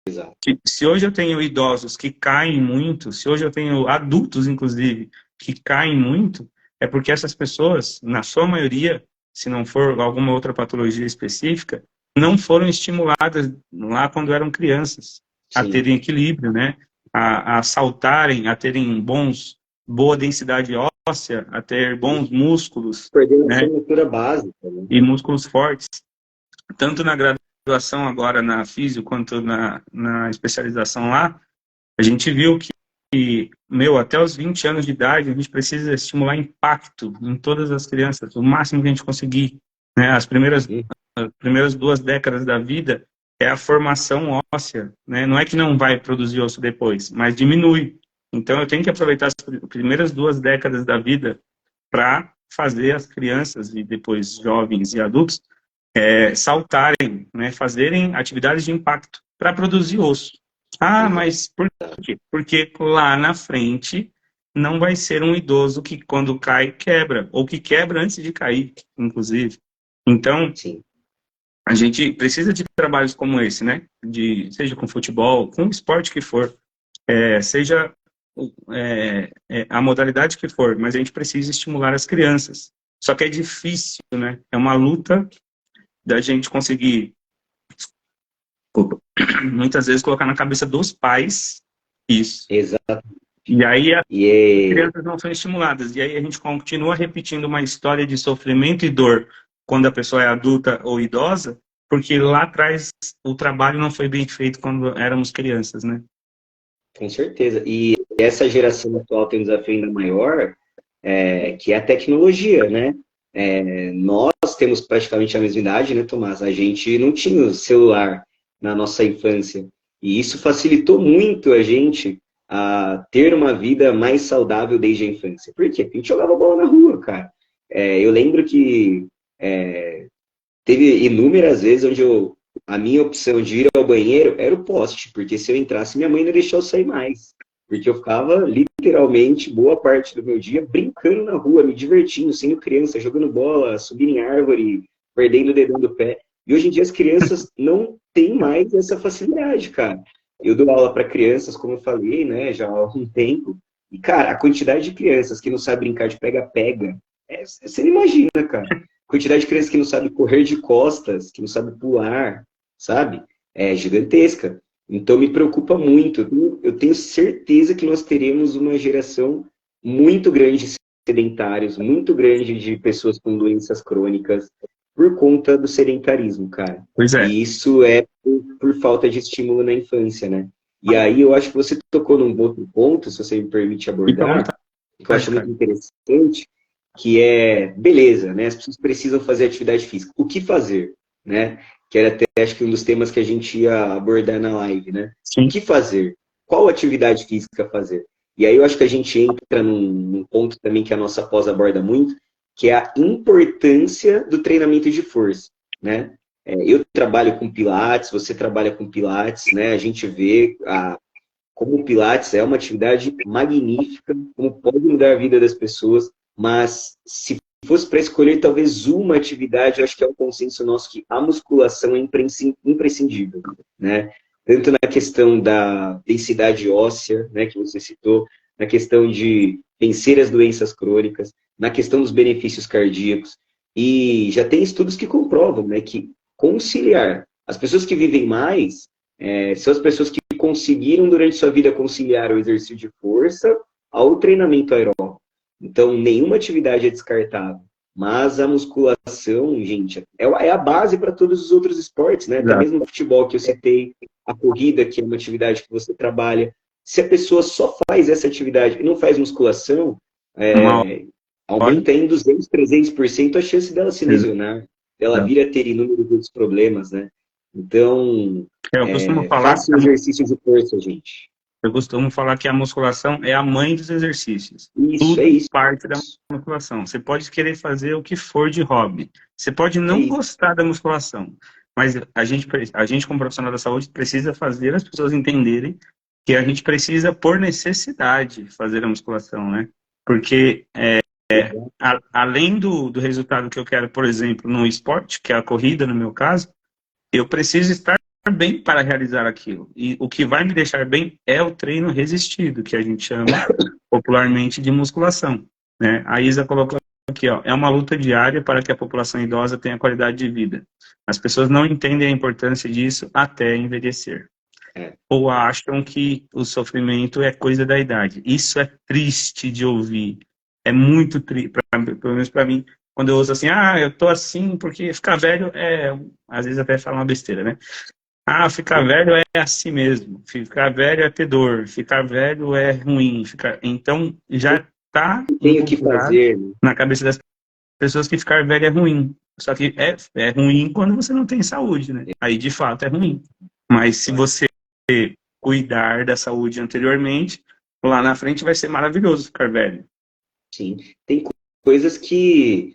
Exato. Se hoje eu tenho idosos que caem muito, se hoje eu tenho adultos, inclusive, que caem muito, é porque essas pessoas, na sua maioria, se não for alguma outra patologia específica, não foram estimuladas lá quando eram crianças a terem equilíbrio, né? A saltarem, a terem boa densidade óssea, a ter bons músculos. Perdendo né? a estrutura básica. Né? E músculos fortes. Tanto na graduação agora na físio, quanto na especialização lá, a gente viu que, até os 20 anos de idade, a gente precisa estimular impacto em todas as crianças, o máximo que a gente conseguir. Né? As primeiras 2 décadas da vida é a formação óssea. Né? Não é que não vai produzir osso depois, mas diminui. Então, eu tenho que aproveitar as primeiras 2 décadas da vida para fazer as crianças e depois jovens e adultos saltarem, né, fazerem atividades de impacto para produzir osso. Ah, mas por quê? Porque lá na frente não vai ser um idoso que quando cai, quebra, ou que quebra antes de cair, inclusive. Então, Sim. a gente precisa de trabalhos como esse, né? Seja com futebol, com o esporte que for, seja a modalidade que for, mas a gente precisa estimular as crianças. Só que é difícil, né? É uma luta da gente conseguir, muitas vezes, colocar na cabeça dos pais isso. Exato. E aí as E crianças não são estimuladas. E aí a gente continua repetindo uma história de sofrimento e dor quando a pessoa é adulta ou idosa, porque lá atrás o trabalho não foi bem feito quando éramos crianças, né? com certeza. E essa geração atual tem um desafio ainda maior, que é a tecnologia, né? Nós temos praticamente a mesma idade, né, Tomás? A gente não tinha o celular na nossa infância. E isso facilitou muito a gente a ter uma vida mais saudável desde a infância. Por quê? Porque a gente jogava bola na rua, cara. Eu lembro que teve inúmeras vezes onde a minha opção de ir ao banheiro era o poste, porque se eu entrasse, minha mãe não deixou eu sair mais. Porque eu ficava, literalmente, boa parte do meu dia brincando na rua, me divertindo, sendo criança, jogando bola, subindo em árvore, perdendo o dedão do pé. E hoje em dia as crianças não têm mais essa facilidade, cara. Eu dou aula para crianças, como eu falei, né, já há algum tempo. E, cara, a quantidade de crianças que não sabem brincar de pega-pega, você não imagina, cara. A quantidade de crianças que não sabem correr de costas, que não sabem pular, sabe? É gigantesca. Então me preocupa muito. Eu tenho certeza que nós teremos uma geração muito grande de sedentários, muito grande de pessoas com doenças crônicas por conta do sedentarismo, cara. Pois é. E isso é por falta de estímulo na infância, né? E aí eu acho que você tocou num outro ponto, se você me permite abordar, que eu acho muito interessante, que é, beleza, né? As pessoas precisam fazer atividade física. O que fazer, né? Que era até, acho que um dos temas que a gente ia abordar na live, né? Sim. O que fazer? Qual atividade física fazer? E aí eu acho que a gente entra num ponto também que a nossa pós aborda muito, que é a importância do treinamento de força, né? Eu trabalho com Pilates, você trabalha com Pilates, né? A gente vê como o Pilates é uma atividade magnífica, como pode mudar a vida das pessoas, mas se fosse para escolher talvez uma atividade, eu acho que é um consenso nosso que a musculação é imprescindível, né? Tanto na questão da densidade óssea, né, que você citou, na questão de vencer as doenças crônicas, na questão dos benefícios cardíacos. E já tem estudos que comprovam, né, que conciliar, as pessoas que vivem mais são as pessoas que conseguiram durante sua vida conciliar o exercício de força ao treinamento aeróbico. Então, nenhuma atividade é descartável. Mas a musculação, gente, é a base para todos os outros esportes, né? Até mesmo o futebol que eu citei, a corrida, que é uma atividade que você trabalha. Se a pessoa só faz essa atividade e não faz musculação, aumenta em 200, 300% a chance dela se lesionar, dela vir a ter inúmeros outros problemas, né? Então, eu costumo falar faça o exercício de força, gente. Eu costumo falar que a musculação é a mãe dos exercícios. Isso, Tudo é isso. parte da musculação. Você pode querer fazer o que for de hobby. Você pode não gostar da musculação. Mas a gente, como profissional da saúde, precisa fazer as pessoas entenderem que a gente precisa, por necessidade, fazer a musculação, né? Porque além do resultado que eu quero, por exemplo, no esporte, que é a corrida, no meu caso, eu preciso estar bem para realizar aquilo. E o que vai me deixar bem é o treino resistido, que a gente chama popularmente de musculação, né? A Isa colocou aqui, ó, é uma luta diária para que a população idosa tenha qualidade de vida. As pessoas não entendem a importância disso até envelhecer. Ou acham que o sofrimento é coisa da idade. Isso é triste de ouvir. É muito triste, pelo menos para mim, quando eu ouço assim, eu tô assim porque ficar velho às vezes até fala uma besteira, né? Ficar velho é assim mesmo. Ficar velho é ter dor. Ficar velho é ruim. Então, já está Tem o que fazer. na cabeça das pessoas que ficar velho é ruim. Só que é ruim quando você não tem saúde, né? Aí, de fato, é ruim. Mas se você cuidar da saúde anteriormente, lá na frente vai ser maravilhoso ficar velho. Sim. Tem coisas que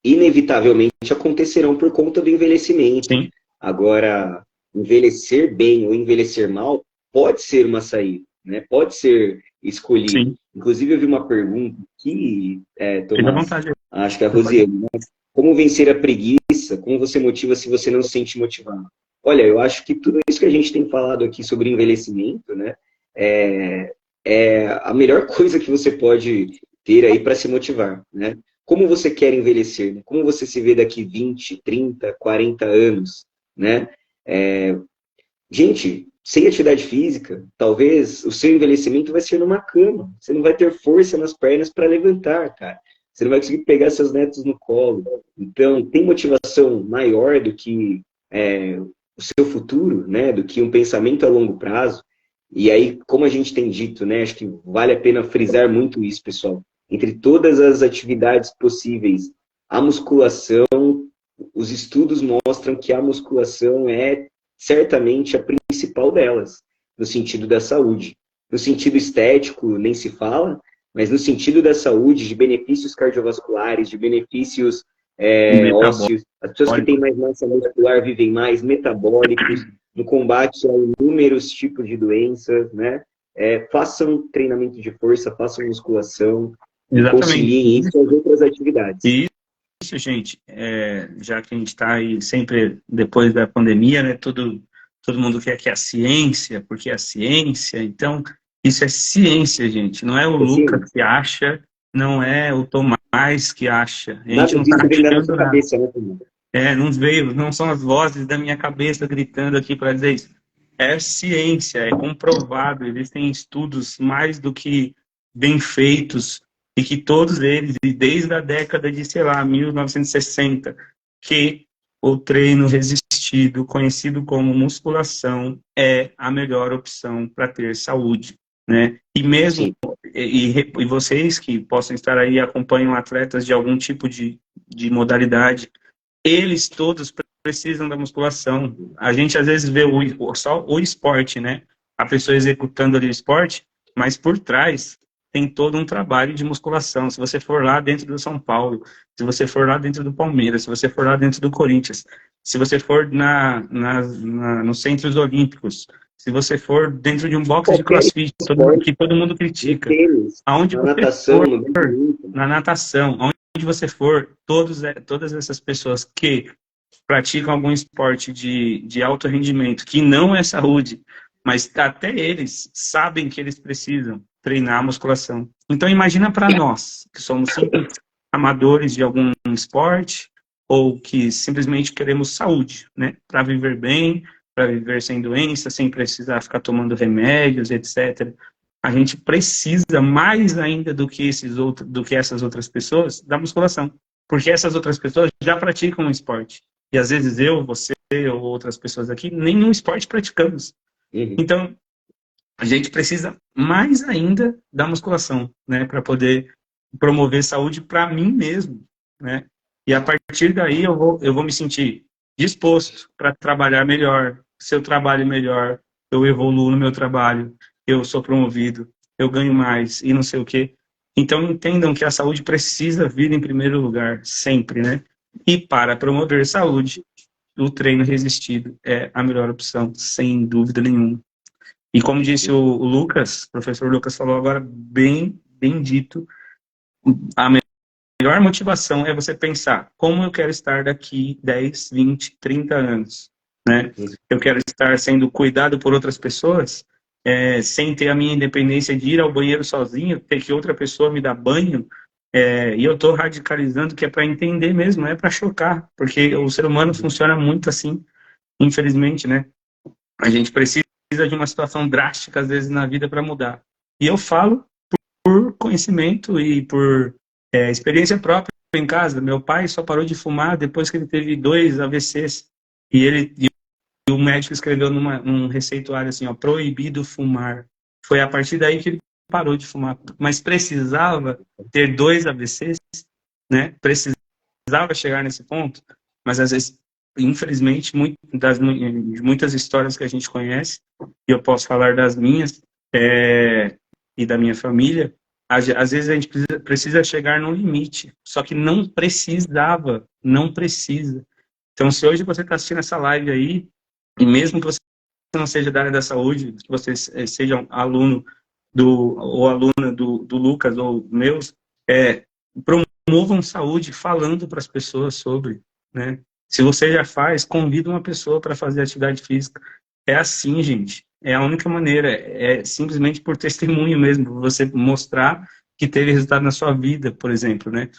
inevitavelmente acontecerão por conta do envelhecimento. Sim. Agora, envelhecer bem ou envelhecer mal pode ser uma saída, né? Pode ser escolhido. Sim. Inclusive, eu vi uma pergunta que, Fica à Tomás, vontade. acho que a Rosiane, né? Como vencer a preguiça? Como você motiva se você não se sente motivado? Olha, eu acho que tudo isso que a gente tem falado aqui sobre envelhecimento, né? É a melhor coisa que você pode ter aí para se motivar, né? Como você quer envelhecer? Né? Como você se vê daqui 20, 30, 40 anos, né? Gente, sem atividade física, talvez o seu envelhecimento vai ser numa cama. Você não vai ter força nas pernas para levantar, cara. Você não vai conseguir pegar seus netos no colo. Então, tem motivação maior do que o seu futuro, né? Do que um pensamento a longo prazo. E aí, como a gente tem dito, né? Acho que vale a pena frisar muito isso, pessoal. Entre todas as atividades possíveis, a musculação, os estudos mostram que a musculação é certamente a principal delas, no sentido da saúde. No sentido estético, nem se fala, mas no sentido da saúde, de benefícios cardiovasculares, de benefícios ósseos. As pessoas que têm mais massa muscular vivem mais, metabólicos, no combate a inúmeros tipos de doenças, né? Façam treinamento de força, façam musculação, e conciliem isso com as outras atividades. Isso, gente, já que a gente está aí sempre depois da pandemia, né, todo mundo quer que é a ciência, porque é a ciência, então isso é ciência, gente, não é o Lucas que acha, não é o Tomás que acha, a gente não está achando nada. Cabeça, né, não são as vozes da minha cabeça gritando aqui para dizer isso, é ciência, é comprovado, existem estudos mais do que bem feitos, e que todos eles, desde a década de, sei lá, 1960, que o treino resistido, conhecido como musculação, é a melhor opção para ter saúde, né? E mesmo, e vocês que possam estar aí, acompanham atletas de algum tipo de modalidade, eles todos precisam da musculação. A gente às vezes vê só o esporte, né? A pessoa executando ali o esporte, mas por trás tem todo um trabalho de musculação. Se você for lá dentro do São Paulo, se você for lá dentro do Palmeiras, se você for lá dentro do Corinthians, se você for nos Centros Olímpicos, se você for dentro de um box de crossfit, que todo mundo critica, aonde você for, na natação, aonde você for, todas essas pessoas que praticam algum esporte de alto rendimento, que não é saúde, mas até eles sabem que eles precisam treinar a musculação. Então imagina para nós, que somos simples amadores de algum esporte, ou que simplesmente queremos saúde, né? Para viver bem, para viver sem doença, sem precisar ficar tomando remédios, etc. A gente precisa mais ainda do que essas outras pessoas da musculação, porque essas outras pessoas já praticam um esporte. E às vezes eu, você ou outras pessoas aqui, nenhum esporte praticamos. Então, a gente precisa mais ainda da musculação, né, para poder promover saúde para mim mesmo, né? E a partir daí eu vou me sentir disposto para trabalhar melhor. Se eu trabalho melhor, eu evoluo no meu trabalho, eu sou promovido, eu ganho mais e não sei o quê. Então entendam que a saúde precisa vir em primeiro lugar, sempre, né? E para promover saúde, o treino resistido é a melhor opção, sem dúvida nenhuma. E como disse o Lucas, o professor Lucas falou agora, bem dito, a melhor motivação é você pensar como eu quero estar daqui 10, 20, 30 anos. Né? Eu quero estar sendo cuidado por outras pessoas, sem ter a minha independência de ir ao banheiro sozinho, ter que outra pessoa me dar banho, e eu estou radicalizando que é para entender mesmo, não é para chocar, porque o ser humano funciona muito assim, infelizmente, né? A gente precisa de uma situação drástica, às vezes, na vida para mudar. E eu falo por conhecimento e por experiência própria em casa. Meu pai só parou de fumar depois que ele teve 2 AVCs. E o médico escreveu num receituário assim, ó, proibido fumar. Foi a partir daí que ele parou de fumar. Mas precisava ter 2 AVCs, né? Precisava chegar nesse ponto. Mas às vezes, infelizmente, de muitas histórias que a gente conhece, e eu posso falar das minhas e da minha família, Às vezes a gente precisa chegar no limite, só que não precisava, não precisa. Então, se hoje você está assistindo essa live aí, e mesmo que você não seja da área da saúde, que você seja um aluno ou aluna do Lucas ou meus, promovam saúde falando para as pessoas sobre, né? Se você já faz, convida uma pessoa para fazer atividade física. É assim, gente. É a única maneira. É simplesmente por testemunho mesmo, você mostrar que teve resultado na sua vida, por exemplo, né?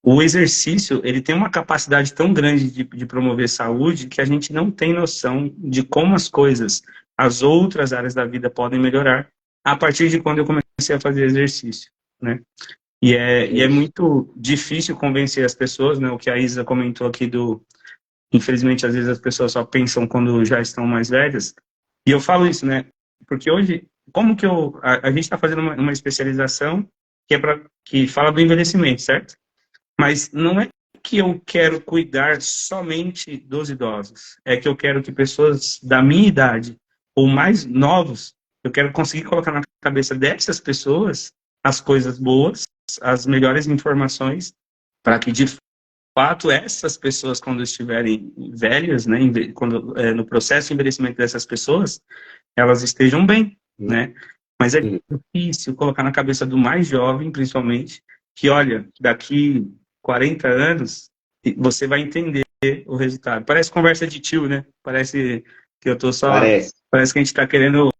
O exercício, ele tem uma capacidade tão grande de promover saúde que a gente não tem noção de como as outras áreas da vida podem melhorar a partir de quando eu comecei a fazer exercício, né? E é muito difícil convencer as pessoas, né? O que a Isa comentou aqui infelizmente, às vezes as pessoas só pensam quando já estão mais velhas. E eu falo isso, né? Porque hoje, como que a gente está fazendo uma especialização que fala do envelhecimento, certo? Mas não é que eu quero cuidar somente dos idosos. É que eu quero que pessoas da minha idade ou mais novos, eu quero conseguir colocar na cabeça dessas pessoas as coisas boas, as melhores informações, para que de fato essas pessoas, quando estiverem velhas, né, no processo de envelhecimento dessas pessoas, elas estejam bem, né? Mas é difícil colocar na cabeça do mais jovem, principalmente, que olha, daqui 40 anos, você vai entender o resultado. Parece conversa de tio, né? Parece que eu tô só... Parece que a gente está querendo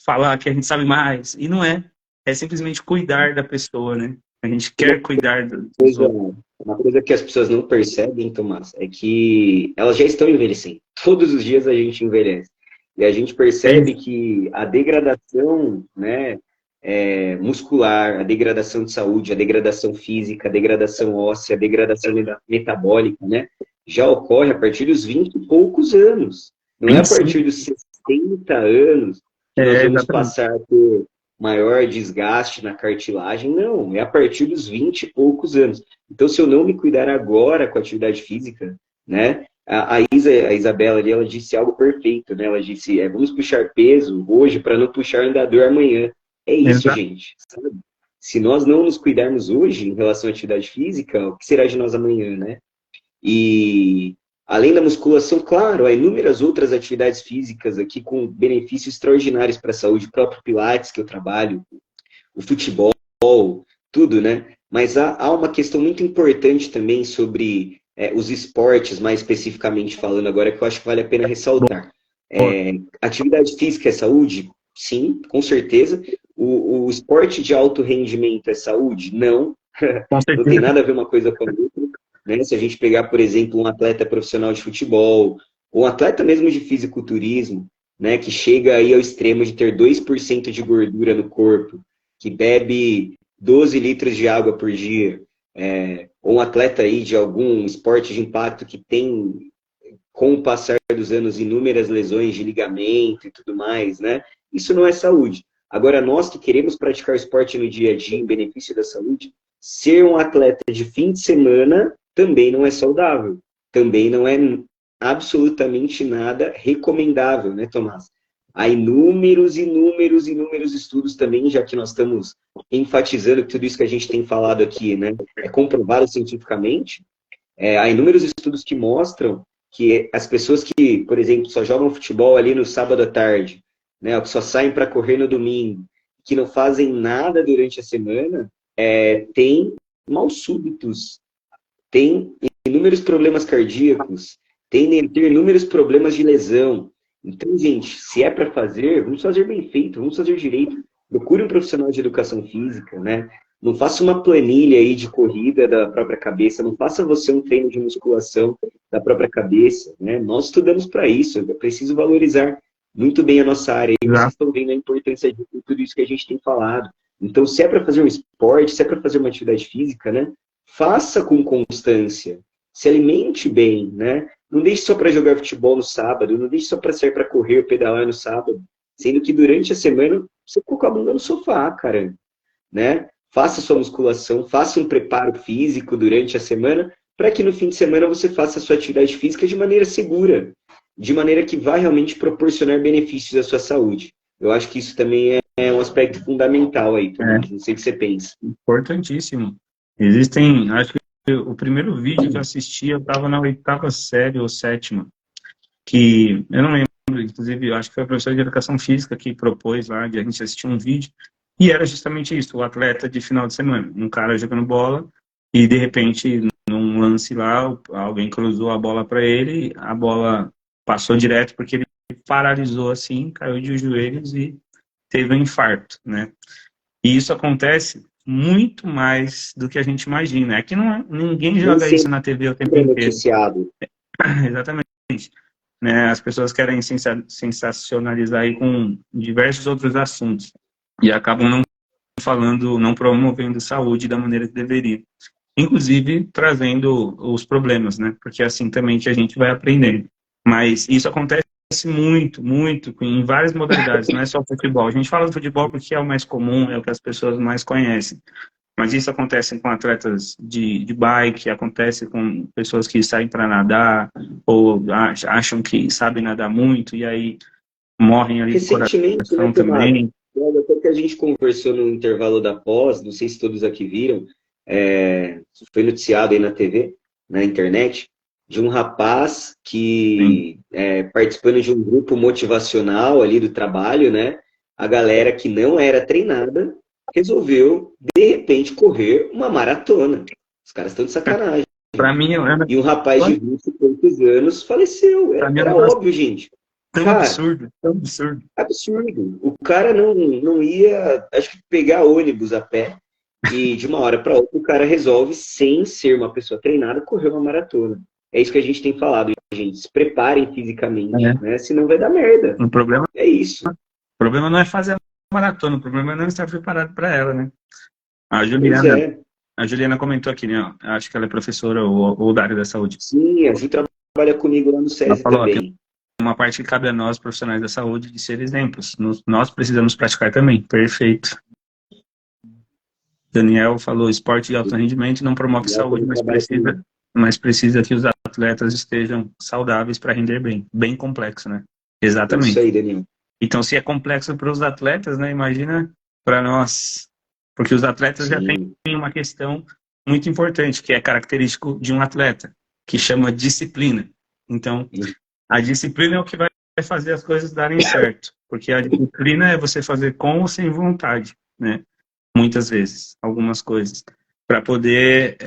falar que a gente sabe mais. E não é. É simplesmente cuidar da pessoa, né? A gente quer cuidar dos outros. Uma coisa que as pessoas não percebem, Tomás, é que elas já estão envelhecendo. Todos os dias a gente envelhece. E a gente percebe que a degradação, né, muscular, a degradação de saúde, a degradação física, a degradação óssea, a degradação metabólica, né, já ocorre a partir dos 20 e poucos anos. Não é a partir dos 60 anos que nós vamos passar por maior desgaste na cartilagem, não. É a partir dos 20 e poucos anos. Então, se eu não me cuidar agora com a atividade física, né, a Isabela ali, ela disse algo perfeito, né? Ela disse, vamos puxar peso hoje para não puxar andador amanhã. É isso, gente. Sabe? Se nós não nos cuidarmos hoje em relação à atividade física, o que será de nós amanhã, né? E além da musculação, claro, há inúmeras outras atividades físicas aqui com benefícios extraordinários para a saúde, o próprio Pilates que eu trabalho, o futebol, tudo, né? Mas há uma questão muito importante também sobre os esportes, mais especificamente falando agora, que eu acho que vale a pena ressaltar. Atividade física é saúde? Sim, com certeza. O esporte de alto rendimento é saúde? Não. Não tem nada a ver uma coisa com a outra. Né? Se a gente pegar, por exemplo, um atleta profissional de futebol, ou um atleta mesmo de fisiculturismo, né, que chega aí ao extremo de ter 2% de gordura no corpo, que bebe 12 litros de água por dia, ou um atleta aí de algum esporte de impacto que tem, com o passar dos anos, inúmeras lesões de ligamento e tudo mais, né? Isso não é saúde. Agora, nós que queremos praticar esporte no dia a dia em benefício da saúde, ser um atleta de fim de semana também não é saudável. Também não é absolutamente nada recomendável, né, Tomás? Há inúmeros estudos também, já que nós estamos enfatizando que tudo isso que a gente tem falado aqui, né, é comprovado cientificamente. Há inúmeros estudos que mostram que as pessoas que, por exemplo, só jogam futebol ali no sábado à tarde, né, ou que só saem para correr no domingo, que não fazem nada durante a semana, têm mal súbitos, têm inúmeros problemas cardíacos, tendem a ter inúmeros problemas de lesão. Então, gente, se é para fazer, vamos fazer bem feito, vamos fazer direito. Procure um profissional de educação física, né? Não faça uma planilha aí de corrida da própria cabeça, não faça você um treino de musculação da própria cabeça, né? Nós estudamos para isso, é preciso valorizar muito bem a nossa área. E vocês estão vendo a importância de tudo isso que a gente tem falado. Então, se é para fazer um esporte, se é para fazer uma atividade física, né? Faça com constância, se alimente bem, né? Não deixe só para jogar futebol no sábado, não deixe só para sair para correr ou pedalar no sábado, sendo que durante a semana você ficou com a bunda no sofá, cara, né? Faça sua musculação, faça um preparo físico durante a semana, para que no fim de semana você faça a sua atividade física de maneira segura, de maneira que vai realmente proporcionar benefícios à sua saúde. Eu acho que isso também é um aspecto fundamental aí também. Não sei o que você pensa. Importantíssimo. Existem, acho que o primeiro vídeo que eu assisti, eu estava na 8ª série ou 7ª, que eu não lembro, inclusive, eu acho que foi a professora de educação física que propôs lá, de a gente assistir um vídeo, e era justamente isso, o atleta de final de semana, um cara jogando bola, e de repente, num lance lá, alguém cruzou a bola para ele, a bola passou direto porque ele paralisou assim, caiu de joelhos e teve um infarto, né? E isso acontece muito mais do que a gente imagina. É que não, ninguém Nem joga isso sempre na TV o tempo é inteiro. noticiado. Exatamente. Né? As pessoas querem sensacionalizar aí com diversos outros assuntos e acabam não falando, não promovendo saúde da maneira que deveria. Inclusive trazendo os problemas, né? Porque é assim também que a gente vai aprendendo. Mas isso acontece muito, muito, em várias modalidades, não é só futebol. A gente fala do futebol porque é o mais comum, é o que as pessoas mais conhecem. Mas isso acontece com atletas de bike, acontece com pessoas que saem para nadar, ou acham que sabem nadar muito, e aí morrem ali do Recentemente, né, coração Tomás? também. Até que a gente conversou no intervalo da pós, não sei se todos aqui viram, foi noticiado aí na TV, na internet, de um rapaz Sim. que, participando de um grupo motivacional ali do trabalho, né? A galera que não era treinada resolveu, de repente, correr uma maratona. Os caras estão de sacanagem. Para mim, E um rapaz de 20 e poucos anos faleceu. para mim é um Era negócio óbvio, gente. tão Cara, absurdo, tão absurdo. absurdo. O cara não ia, acho que pegar ônibus a pé e de uma hora para outra o cara resolve, sem ser uma pessoa treinada, correr uma maratona. É isso que a gente tem falado, gente. Se preparem fisicamente, É. né? Senão vai dar merda. O É isso. problema não é fazer a maratona, o problema é não estar preparado para ela, né? A Pois Juliana, é. a Juliana comentou aqui, né? Ó, acho que ela é professora ou da área da saúde. Sim, a Ju trabalha comigo lá no Ela SESI falou, ó, tem também. uma parte que cabe a nós, profissionais da saúde, de ser exemplos. Nós precisamos praticar também. Perfeito. Daniel falou, esporte de alto rendimento não promove E ela saúde, também trabalha comigo. mas precisa que os atletas estejam saudáveis para render bem. Bem complexo, né? É isso Exatamente. aí, Daniel. Então, se é complexo para os atletas, né? Imagina para nós. Porque os atletas já têm Sim. uma questão muito importante, que é característico de um atleta, que chama disciplina. Então, a disciplina é o que vai fazer as coisas darem certo. Porque a disciplina é você fazer com ou sem vontade, né? Muitas vezes, algumas coisas. Para poder,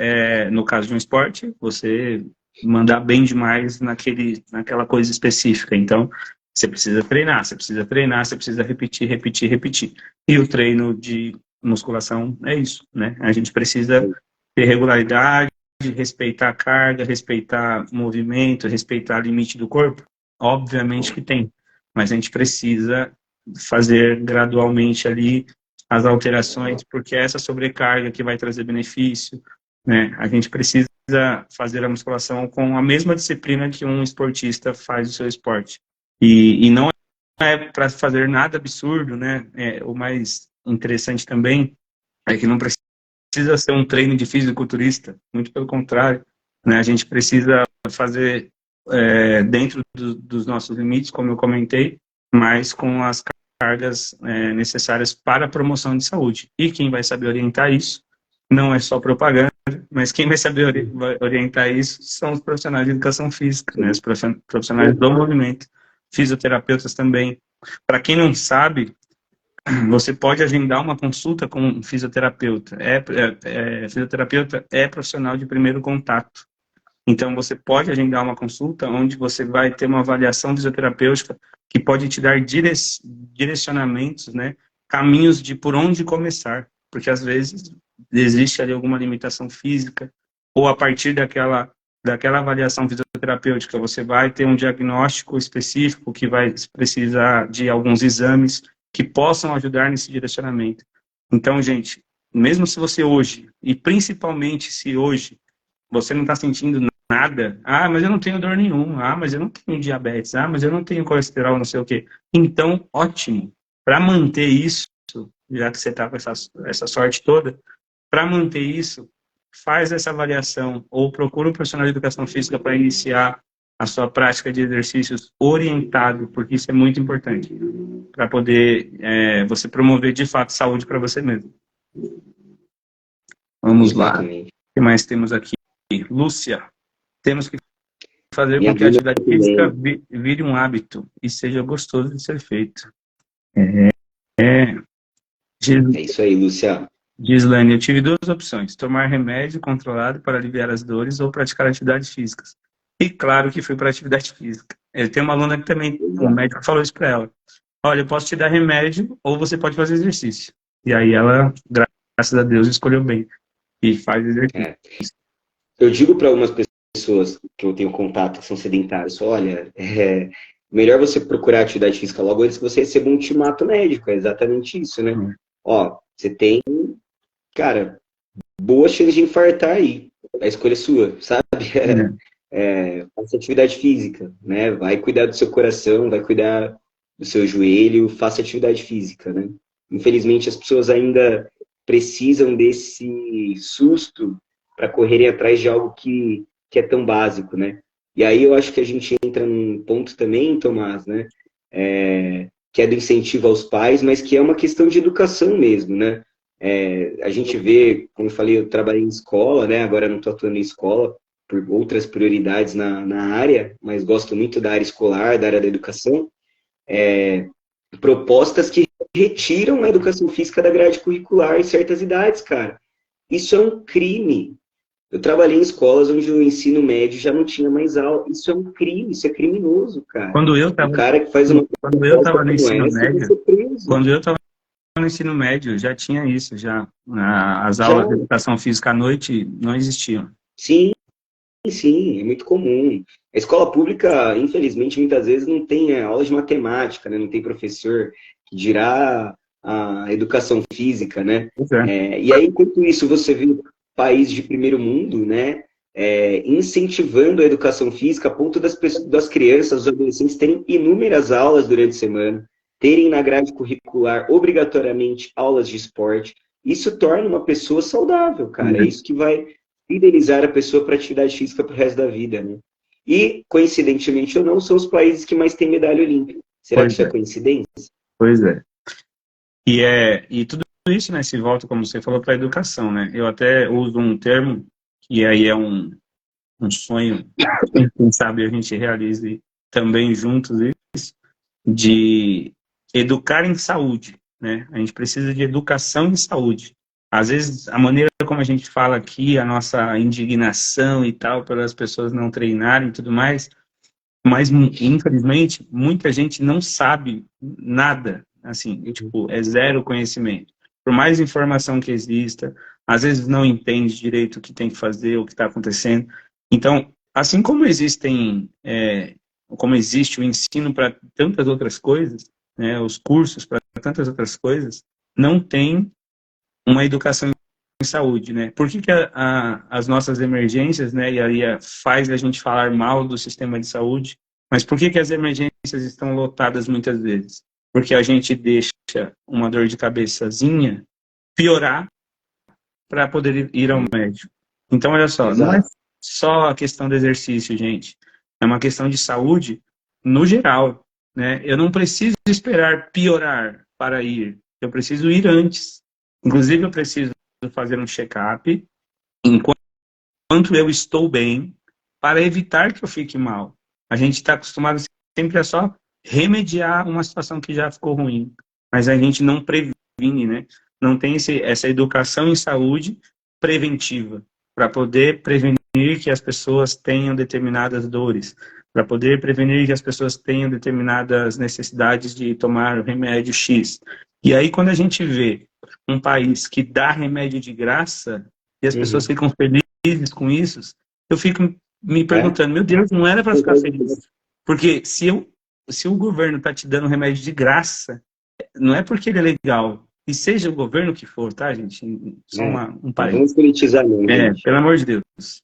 no caso de um esporte, você mandar bem demais naquela coisa específica. Então, você precisa treinar, você precisa treinar, você precisa repetir, repetir, repetir. E o treino de musculação é isso, né? A gente precisa ter regularidade, respeitar a carga, respeitar o movimento, respeitar o limite do corpo. Obviamente que tem, mas a gente precisa fazer gradualmente ali as alterações, porque é essa sobrecarga que vai trazer benefício, né? A gente precisa fazer a musculação com a mesma disciplina que um esportista faz o seu esporte. E não é para fazer nada absurdo, né? O mais interessante também é que não precisa ser um treino de fisiculturista, muito pelo contrário, né? A gente precisa fazer dentro dos nossos limites, como eu comentei, mas com as cargas necessárias para a promoção de saúde. E quem vai saber orientar isso não é só propaganda, mas quem vai saber orientar isso são os profissionais de educação física, né? Os profissionais do movimento, fisioterapeutas também. Para quem não sabe, você pode agendar uma consulta com um fisioterapeuta. Fisioterapeuta é profissional de primeiro contato. Então, você pode agendar uma consulta onde você vai ter uma avaliação fisioterapêutica que pode te dar direcionamentos, né, caminhos de por onde começar. Porque, às vezes, existe ali alguma limitação física, ou a partir daquela avaliação fisioterapêutica, você vai ter um diagnóstico específico que vai precisar de alguns exames que possam ajudar nesse direcionamento. Então, gente, mesmo se você hoje, e principalmente se hoje, você não está sentindo nada, mas eu não tenho dor nenhuma, mas eu não tenho diabetes, mas eu não tenho colesterol, não sei o quê. Então, ótimo. Para manter isso, já que você está com essa sorte toda, para manter isso, faz essa avaliação ou procura um profissional de educação física para iniciar a sua prática de exercícios orientado, porque isso é muito importante para poder você promover de fato saúde para você mesmo. Vamos lá. Exatamente. O que mais temos aqui? Lúcia, temos que fazer Minha com que a dúvida atividade também. física vire um hábito e seja gostoso de ser feito. Giz- É isso aí, Luciano. Gislaine, eu tive duas opções: tomar remédio controlado para aliviar as dores ou praticar atividades físicas. E claro que fui para atividade física. Eu tenho uma aluna que também, um médico falou isso para ela. Olha, eu posso te dar remédio ou você pode fazer exercício. E aí ela, graças a Deus, escolheu bem e faz exercício. Eu digo para algumas pessoas que eu tenho contato que são sedentários, olha, melhor você procurar atividade física logo antes que você receba um ultimato médico. É exatamente isso, né? Ó, você tem, cara, boa chance de infartar aí. A escolha é sua, sabe? Faça atividade física, né? Vai cuidar do seu coração, vai cuidar do seu joelho, faça atividade física, né? Infelizmente, as pessoas ainda precisam desse susto para correrem atrás de algo que é tão básico, né? E aí eu acho que a gente entra num ponto também, Tomás, né? Que é do incentivo aos pais, mas que é uma questão de educação mesmo, né? A gente vê, como eu falei, eu trabalhei em escola, né? Agora não estou atuando em escola, por outras prioridades na área, mas gosto muito da área escolar, da área da educação, propostas que retiram a educação física da grade curricular em certas idades, cara. Isso é um crime. Eu trabalhei em escolas onde o ensino médio já não tinha mais aula. Isso é um crime, isso é criminoso, cara. Quando eu O cara que faz uma quando eu estava no ensino vai ser médio, preso. quando eu estava no ensino médio, já tinha isso, já. As Já. aulas de educação física à noite não existiam. Sim, sim, é muito comum. A escola pública, infelizmente, muitas vezes não tem aula de matemática, né? Não tem professor que dirá a educação física, né? E aí, enquanto isso, você vê países de primeiro mundo, né? Incentivando a educação física a ponto das crianças, dos adolescentes terem inúmeras aulas durante a semana, terem na grade curricular obrigatoriamente aulas de esporte. Isso torna uma pessoa saudável, cara. É isso que vai fidelizar a pessoa para atividade física para o resto da vida, né? E, coincidentemente ou não, são os países que mais têm medalha olímpica. Será que isso é coincidência? Pois é. E tudo isso, né, se volta, como você falou, para a educação, né? Eu até uso um termo, que aí é um sonho, quem sabe a gente realize também juntos isso, de educar em saúde, né? A gente precisa de educação em saúde. Às vezes, a maneira como a gente fala aqui, a nossa indignação e tal, pelas pessoas não treinarem e tudo mais, mas, infelizmente, muita gente não sabe nada, assim, tipo, é zero conhecimento. Por mais informação que exista, às vezes não entende direito o que tem que fazer, o que está acontecendo. Então, assim como como existe o ensino para tantas outras coisas, né, os cursos para tantas outras coisas, não tem uma educação em saúde, né? Por que as nossas emergências, né, e aí faz a gente falar mal do sistema de saúde, mas por que as emergências estão lotadas muitas vezes? Porque a gente deixa uma dor de cabeçazinha piorar para poder ir ao médico. Então, olha só, não é só a questão do exercício, gente. É uma questão de saúde no geral, né? Eu não preciso esperar piorar para ir. Eu preciso ir antes. Inclusive, eu preciso fazer um check-up enquanto eu estou bem, para evitar que eu fique mal. A gente está acostumado sempre a só remediar uma situação que já ficou ruim, mas a gente não previne, né? Não tem essa educação em saúde preventiva, para poder prevenir que as pessoas tenham determinadas dores, para poder prevenir que as pessoas tenham determinadas necessidades de tomar o remédio X. E aí, quando a gente vê um país que dá remédio de graça e as pessoas ficam felizes com isso, eu fico me perguntando, meu Deus, não era para ficar feliz. Porque se o governo está te dando remédio de graça, não é porque ele é legal. E seja o governo que for, tá, gente? Só um parênteses. Vamos politizar mesmo. Pelo amor de Deus.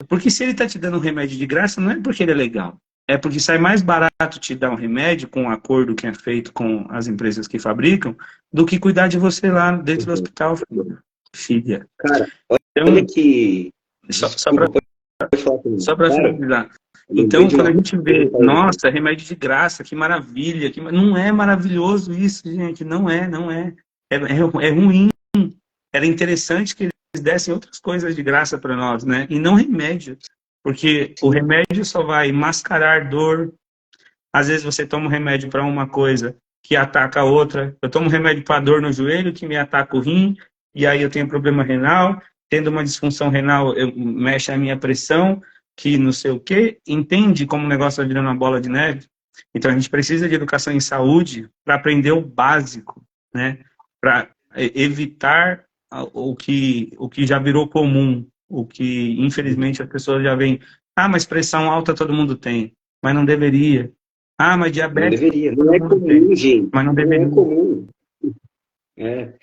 Porque se ele está te dando um remédio de graça, não é porque ele é legal. É porque sai mais barato te dar um remédio com um acordo que é feito com as empresas que fabricam do que cuidar de você lá dentro do hospital, filha. Cara, olha que... Só para pode falar comigo. Só para Claro, finalizar. eu lembrei Então, de quando a uma gente vê, coisa. nossa, remédio de graça, que maravilha, não é maravilhoso isso, gente, não é. É ruim. Era interessante que eles dessem outras coisas de graça para nós, né? E não remédio, porque o remédio só vai mascarar dor. Às vezes você toma um remédio para uma coisa que ataca a outra. Eu tomo um remédio para dor no joelho que me ataca o rim, e aí eu tenho problema renal. Tendo uma disfunção renal, mexe a minha pressão, que não sei o quê. Entende como o negócio está virando uma bola de neve? Então a gente precisa de educação em saúde para aprender o básico, né? Para evitar o que já virou comum, o que infelizmente as pessoas já veem. Ah, mas pressão alta todo mundo tem, mas não deveria. Ah, mas Não diabetes deveria. Não todo é mundo tem, comum, gente. mas não Não é deveria. comum. É.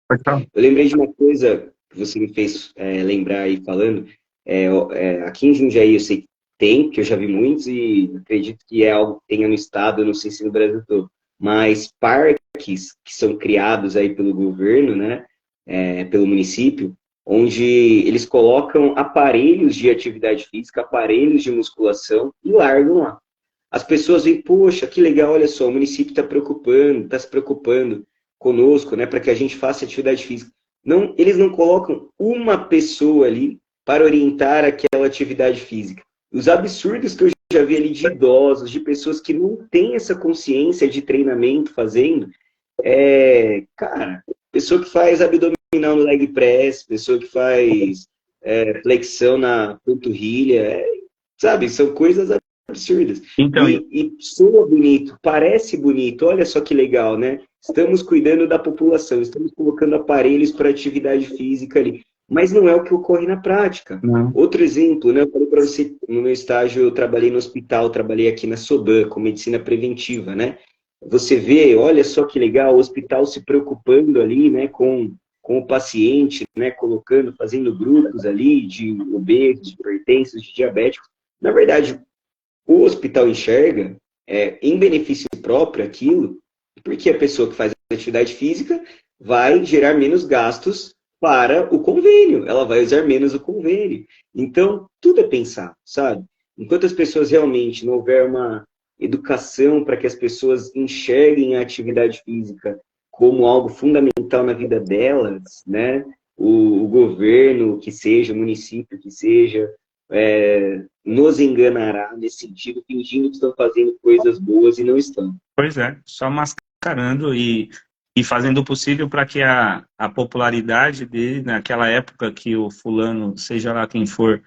Pode falar. Eu lembrei de uma coisa que você me fez lembrar aí falando. Aqui em Jundiaí eu sei que tem, que eu já vi muitos e acredito que é algo que tenha no estado, eu não sei se no Brasil todo. Mas parques que são criados aí pelo governo, né, pelo município, onde eles colocam aparelhos de atividade física, aparelhos de musculação e largam lá. As pessoas veem, poxa, que legal, olha só, o município está se preocupando conosco, né, para que a gente faça atividade física. Não, eles não colocam uma pessoa ali para orientar aquela atividade física. Os absurdos que eu já vi ali de idosos, de pessoas que não têm essa consciência de treinamento fazendo, cara, pessoa que faz abdominal no leg press, pessoa que faz flexão na panturrilha, sabe, são coisas absurdas. Então, E soa bonito, parece bonito, olha só que legal, né? Estamos cuidando da população, estamos colocando aparelhos para atividade física ali, mas não é o que ocorre na prática. não. Outro exemplo, né? Eu falei para você, no meu estágio, eu trabalhei no hospital, trabalhei aqui na Soban, com medicina preventiva, né? Você vê, olha só que legal, o hospital se preocupando ali, né, com o paciente, né, colocando, fazendo grupos ali de obesos, de hipertensos, de diabéticos. Na verdade, o hospital enxerga em benefício próprio aquilo, porque a pessoa que faz atividade física vai gerar menos gastos para o convênio, ela vai usar menos o convênio. Então, tudo é pensado, sabe? Enquanto as pessoas realmente não houver uma educação para que as pessoas enxerguem a atividade física como algo fundamental na vida delas, né? O governo, que seja, o município, que seja, nos enganará nesse sentido, fingindo que estão fazendo coisas boas e não estão. Pois é, só mascarando e fazendo o possível para que a popularidade dele, naquela época que o fulano, seja lá quem for,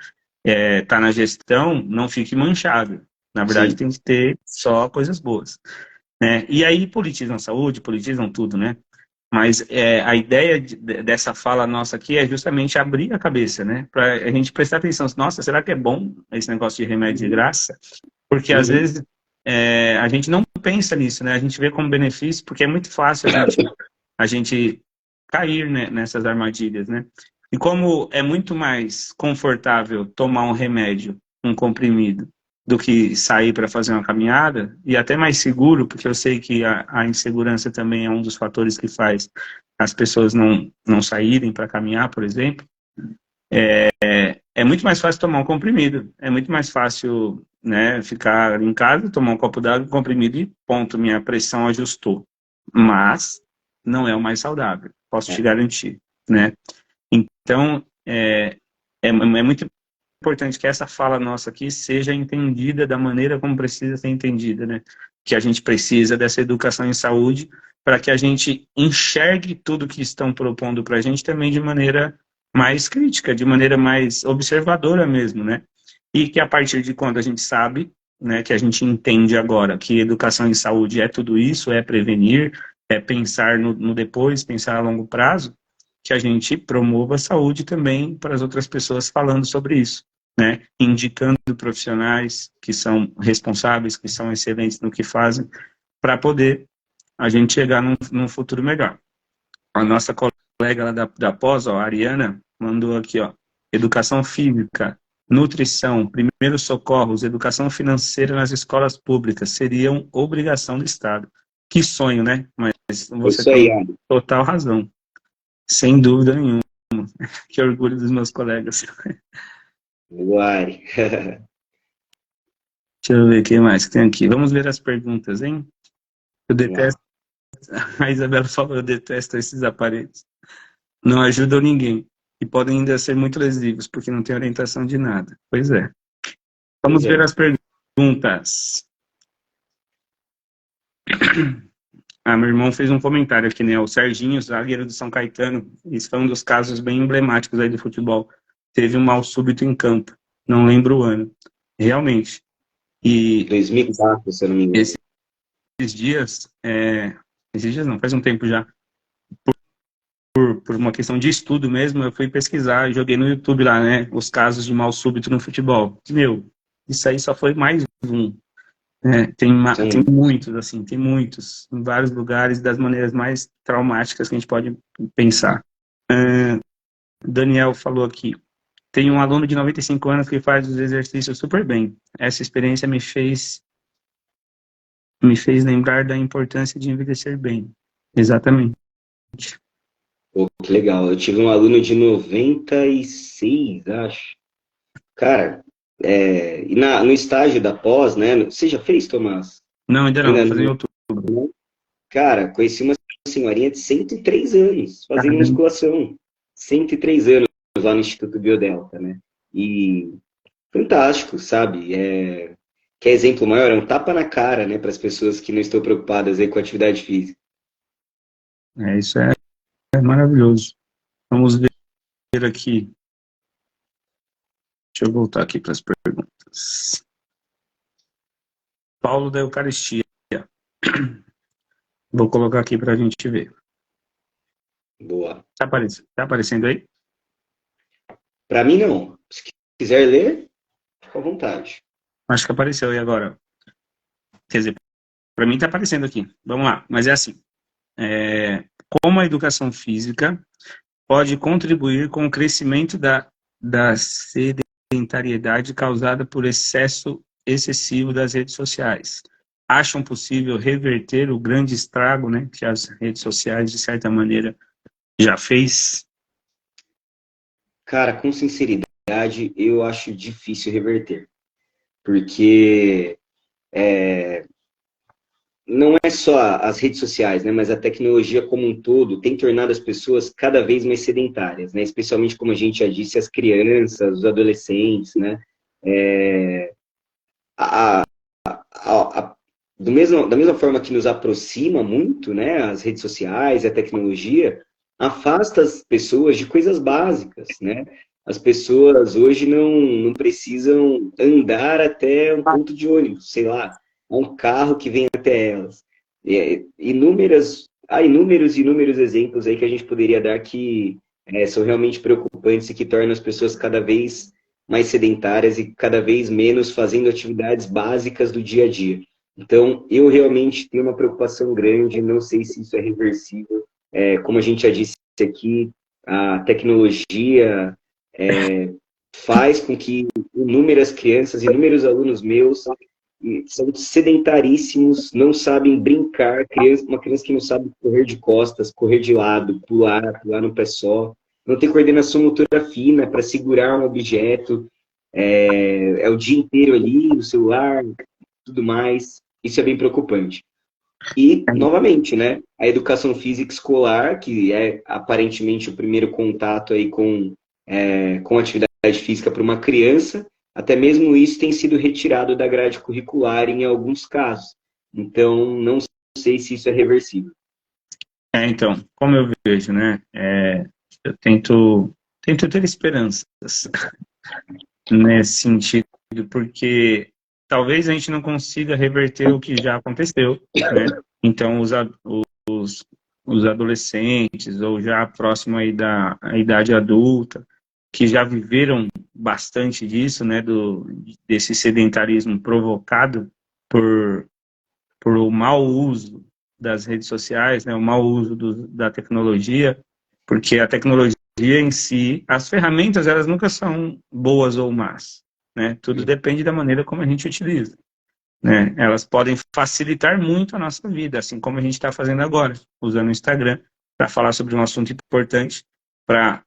está na gestão, não fique manchado. Na verdade, Sim. tem que ter só coisas boas, né? E aí politizam a saúde, politizam tudo, né? Mas a ideia dessa fala nossa aqui é justamente abrir a cabeça, né? Para a gente prestar atenção. Nossa, será que é bom esse negócio de remédio de graça? Porque às vezes a gente não pensa nisso, né? A gente vê como benefício, porque é muito fácil a gente cair, né, nessas armadilhas, né? E como é muito mais confortável tomar um remédio, um comprimido, do que sair para fazer uma caminhada, e até mais seguro, porque eu sei que a insegurança também é um dos fatores que faz as pessoas não saírem para caminhar, por exemplo, é muito mais fácil tomar um comprimido, é muito mais fácil, né, ficar em casa, tomar um copo d'água, um comprimido e ponto, minha pressão ajustou. Mas não é o mais saudável, posso te garantir, né? Então, é muito importante que essa fala nossa aqui seja entendida da maneira como precisa ser entendida, né? Que a gente precisa dessa educação em saúde para que a gente enxergue tudo que estão propondo para a gente também de maneira mais crítica, de maneira mais observadora mesmo, né? E que a partir de quando a gente sabe, né, que a gente entende agora que educação em saúde é tudo isso, é prevenir, é pensar no depois, pensar a longo prazo, que a gente promova a saúde também para as outras pessoas falando sobre isso, né? Indicando profissionais que são responsáveis, que são excelentes no que fazem, para poder a gente chegar num futuro melhor. A nossa colega lá da pós, ó, a Ariana, mandou aqui, ó, educação física, nutrição, primeiros socorros, educação financeira nas escolas públicas seriam obrigação do Estado. Que sonho, né? Mas você Isso aí, tem total razão. Sem dúvida nenhuma. Que orgulho dos meus colegas. Uai. Deixa eu ver o que mais que tem aqui. Vamos ver as perguntas, hein? Eu detesto. A Isabela falou, eu detesto esses aparelhos. Não ajudam ninguém. E podem ainda ser muito lesivos, porque não tem orientação de nada. Pois é. Vamos Pois ver é. as perguntas. Meu irmão fez um comentário aqui, né? O Serginho, zagueiro do São Caetano, isso foi um dos casos bem emblemáticos aí do futebol. Teve um mal súbito em campo. Não lembro o ano. Realmente. E 2004, se eu não me engano. esses dias, esses dias não, faz um tempo já, por uma questão de estudo mesmo, eu fui pesquisar e joguei no YouTube lá, né? Os casos de mal súbito no futebol. Meu, isso aí só foi mais um. Tem São muitos, assim, tem muitos, em vários lugares, das maneiras mais traumáticas que a gente pode pensar. Daniel falou aqui, tem um aluno de 95 anos que faz os exercícios super bem. Essa experiência me fez lembrar da importância de envelhecer bem. Exatamente. Pô, que legal. Eu tive um aluno de 96, acho. Cara, e no estágio da pós, né? Você já fez, Tomás? Não, ainda não, Ainda vou fazer em não. outubro. Cara, conheci uma senhorinha de 103 anos fazendo musculação. 103 anos lá no Instituto Biodelta, né? E fantástico, sabe? Que exemplo maior, é um tapa na cara, né, para as pessoas que não estão preocupadas aí com atividade física. Isso é maravilhoso. Vamos ver aqui. Deixa eu voltar aqui para as perguntas. Paulo da Eucaristia. Vou colocar aqui para a gente ver. Boa. Tá aparecendo aí? Para mim, não. Se quiser ler, fica à vontade. Acho que apareceu aí agora. Quer dizer, para mim tá aparecendo aqui. Vamos lá. Mas é assim. Como a educação física pode contribuir com o crescimento da sedentariedade causada por excesso excessivo das redes sociais? Acham possível reverter o grande estrago, né, que as redes sociais, de certa maneira, já fez? Cara, com sinceridade, eu acho difícil reverter. Porque não é só as redes sociais, né, mas a tecnologia como um todo tem tornado as pessoas cada vez mais sedentárias, né, especialmente, como a gente já disse, as crianças, os adolescentes, né, a, da mesma forma que nos aproxima muito, né, as redes sociais, a tecnologia, afasta as pessoas de coisas básicas, né, as pessoas hoje não precisam andar até um ponto de ônibus, sei lá, há um carro que vem até elas. Há inúmeros exemplos aí que a gente poderia dar que são realmente preocupantes e que tornam as pessoas cada vez mais sedentárias e cada vez menos fazendo atividades básicas do dia a dia. Então, eu realmente tenho uma preocupação grande, não sei se isso é reversível. Como a gente já disse aqui, a tecnologia faz com que inúmeras crianças, inúmeros alunos meus são sedentaríssimos, não sabem brincar, uma criança que não sabe correr de costas, correr de lado, pular no pé só, não tem coordenação motora fina para segurar um objeto, é o dia inteiro ali, no celular, tudo mais, isso é bem preocupante. E, novamente, né, a educação física escolar, que é aparentemente o primeiro contato aí com atividade física para uma criança, até mesmo isso tem sido retirado da grade curricular em alguns casos. Então, não sei se isso é reversível. Então, como eu vejo, né, eu tento ter esperanças nesse sentido, porque talvez a gente não consiga reverter o que já aconteceu, né? Então, os adolescentes, ou já próximo aí da idade adulta, que já viveram bastante disso, né, desse sedentarismo provocado por o mau uso das redes sociais, né, o mau uso da tecnologia, porque a tecnologia em si, as ferramentas, elas nunca são boas ou más, né? Tudo depende da maneira como a gente utiliza, né? Elas podem facilitar muito a nossa vida, assim como a gente está fazendo agora, usando o Instagram para falar sobre um assunto importante para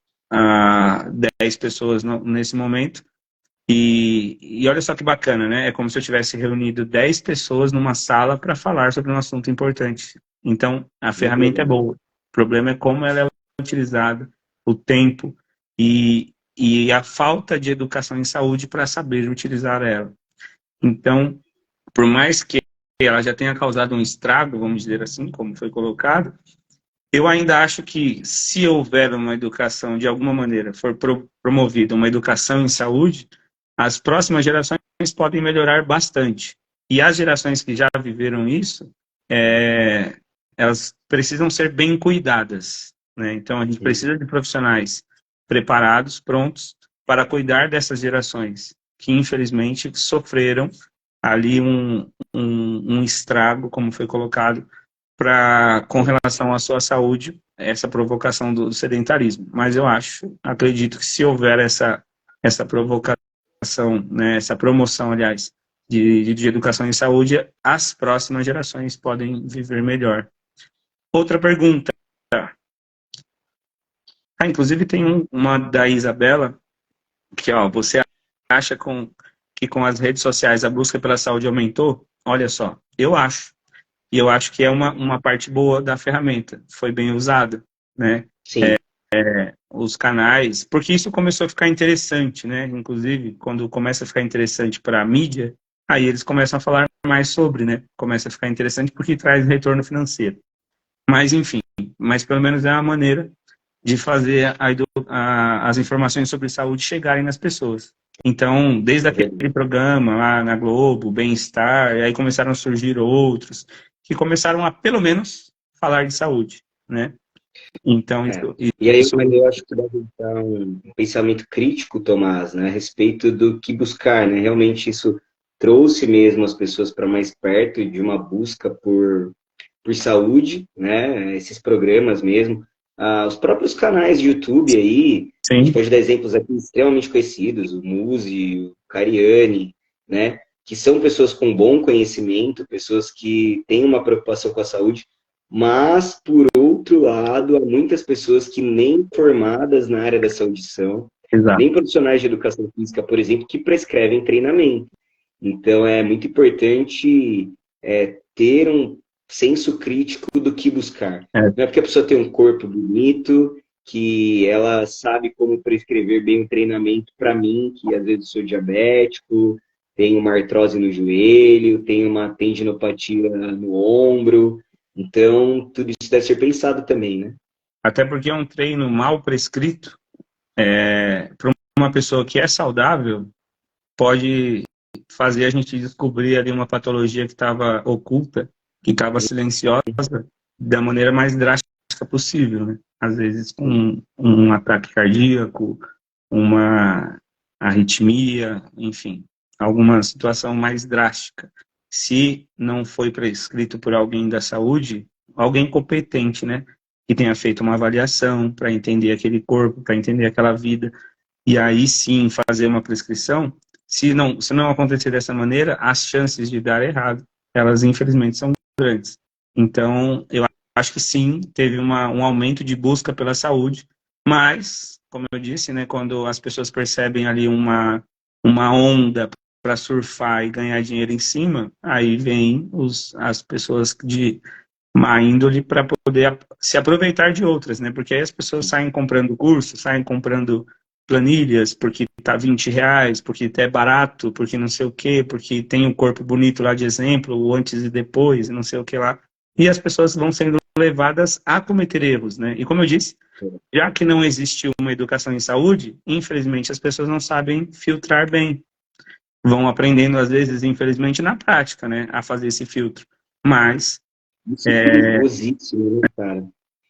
10 pessoas nesse momento, E olha só que bacana, né? É como se eu tivesse reunido 10 pessoas numa sala para falar sobre um assunto importante. Então, a Muito ferramenta é legal. boa. O problema é como ela é utilizada, o tempo e a falta de educação em saúde para saber utilizar ela. Então, por mais que ela já tenha causado um estrago, vamos dizer assim, como foi colocado, eu ainda acho que se houver uma educação, de alguma maneira, for promovida uma educação em saúde, as próximas gerações podem melhorar bastante. E as gerações que já viveram isso, é, elas precisam ser bem cuidadas, né? Então, a gente Sim. precisa de profissionais preparados, prontos, para cuidar dessas gerações que, infelizmente, sofreram ali um estrago, como foi colocado, com relação à sua saúde, essa provocação do sedentarismo. Mas eu acredito que se houver essa provocação, né, essa promoção, aliás, de educação em saúde, as próximas gerações podem viver melhor. Outra pergunta. Inclusive tem uma da Isabela, que você acha que com as redes sociais a busca pela saúde aumentou? Olha só, eu acho. E eu acho que é uma parte boa da ferramenta, foi bem usada, né? Sim. Os canais, porque isso começou a ficar interessante, né? Inclusive, quando começa a ficar interessante para a mídia, aí eles começam a falar mais sobre, né? Começa a ficar interessante porque traz retorno financeiro. Mas, enfim, mas pelo menos é uma maneira de fazer as informações sobre saúde chegarem nas pessoas. Então, desde É verdade. aquele programa lá na Globo, Bem-Estar, e aí começaram a surgir outros que começaram a, pelo menos, falar de saúde, né? Então, É. E aí, isso mas eu acho que deve dar um pensamento crítico, Tomás, né, a respeito do que buscar, né? Realmente isso trouxe mesmo as pessoas para mais perto de uma busca por saúde, né? Esses programas mesmo. Os próprios canais de YouTube aí, a gente sim, pode dar exemplos aqui extremamente conhecidos, o Muzi, o Cariani, né? Que são pessoas com bom conhecimento, pessoas que têm uma preocupação com a saúde, mas, por outro lado, há muitas pessoas que nem formadas na área da saúde são, exato. nem profissionais de educação física, por exemplo, que prescrevem treinamento. Então, é muito importante ter um senso crítico do que buscar. É, Não é porque a pessoa tem um corpo bonito que ela sabe como prescrever bem o treinamento para mim, que às vezes sou diabético, tenho uma artrose no joelho, tenho uma tendinopatia no ombro. Então, tudo isso deve ser pensado também, né? até porque é um treino mal prescrito, para uma pessoa que é saudável, pode fazer a gente descobrir ali uma patologia que estava oculta, que estava silenciosa, da maneira mais drástica possível, né? Às vezes com um ataque cardíaco, uma arritmia, enfim, alguma situação mais drástica. Se não foi prescrito por alguém da saúde, alguém competente, né? Que tenha feito uma avaliação para entender aquele corpo, para entender aquela vida, e aí sim fazer uma prescrição. Se não acontecer dessa maneira, as chances de dar errado, elas infelizmente são grandes. Então, eu acho que sim, teve um aumento de busca pela saúde, mas, como eu disse, né, quando as pessoas percebem ali uma onda para surfar e ganhar dinheiro em cima, aí vem as pessoas de má índole para poder se aproveitar de outras, né? Porque aí as pessoas saem comprando curso, saem comprando planilhas, porque tá R$ 20, porque é barato, porque não sei o quê, porque tem um corpo bonito lá de exemplo, o antes e depois, não sei o que lá. E as pessoas vão sendo levadas a cometer erros, né? E como eu disse, já que não existe uma educação em saúde, infelizmente as pessoas não sabem filtrar bem. Vão aprendendo, às vezes, infelizmente, na prática, né? A fazer esse filtro. Mas, Isso é perigosíssimo, né, cara?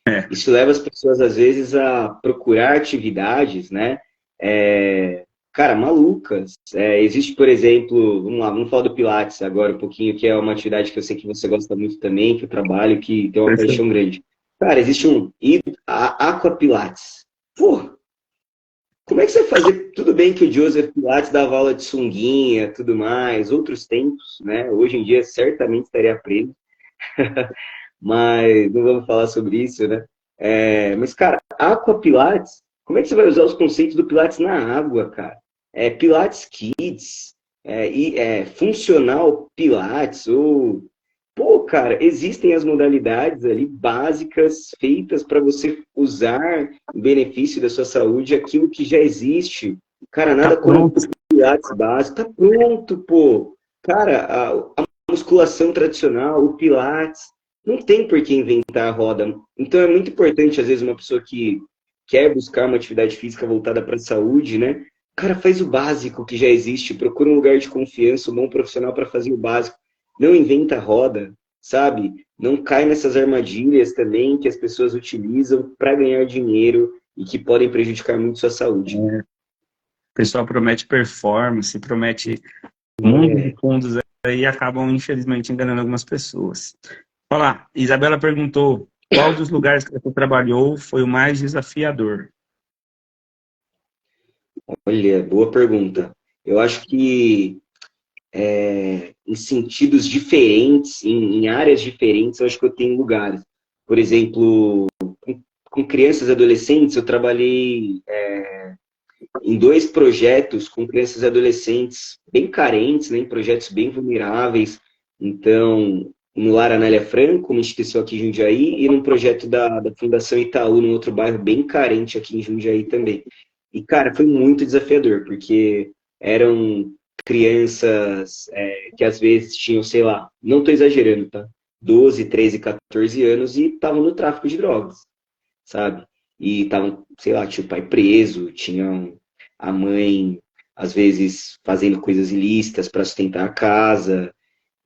é, Isso leva as pessoas, às vezes, a procurar atividades, né? Cara, malucas. Existe, por exemplo, vamos lá, vamos falar do Pilates agora um pouquinho, que é uma atividade que eu sei que você gosta muito também, que eu trabalho, que tem uma paixão grande. Cara, existe Aqua Pilates. Pô, como é que você vai fazer? Tudo bem que o Joseph Pilates dava aula de sunguinha, tudo mais, outros tempos, né? Hoje em dia certamente estaria preso, mas não vamos falar sobre isso, né? Mas, cara, Aqua Pilates, como é que você vai usar os conceitos do Pilates na água, cara? Pilates Kids, funcional Pilates, ou... Pô, cara, existem as modalidades ali básicas feitas para você usar em benefício da sua saúde aquilo que já existe. Cara, Tá nada como pronto. Pilates básico. Tá pronto, pô. Cara, a musculação tradicional, o Pilates, não tem por que inventar a roda. Então é muito importante, às vezes, uma pessoa que quer buscar uma atividade física voltada para a saúde, né? Cara, faz o básico que já existe, procura um lugar de confiança, um bom profissional para fazer o básico. Não inventa roda, sabe? Não cai nessas armadilhas também que as pessoas utilizam para ganhar dinheiro e que podem prejudicar muito sua saúde. O pessoal promete performance, promete mundo de fundos aí e acabam, infelizmente, enganando algumas pessoas. Olha lá, Isabela perguntou, qual dos lugares que você trabalhou foi o mais desafiador? Olha, boa pergunta. Eu acho que em sentidos diferentes, em áreas diferentes, eu acho que eu tenho lugares. Por exemplo, com crianças e adolescentes, eu trabalhei em 2 projetos com crianças e adolescentes bem carentes, né, em projetos bem vulneráveis. Então, no Lar Anália Franco, uma instituição aqui em Jundiaí, e num projeto da Fundação Itaú, num outro bairro bem carente aqui em Jundiaí também. E, cara, foi muito desafiador, porque eram crianças que às vezes tinham, sei lá, não estou exagerando, tá? 12, 13, 14 anos e estavam no tráfico de drogas, sabe? E estavam, sei lá, tinha o pai preso, tinham a mãe, às vezes, fazendo coisas ilícitas para sustentar a casa.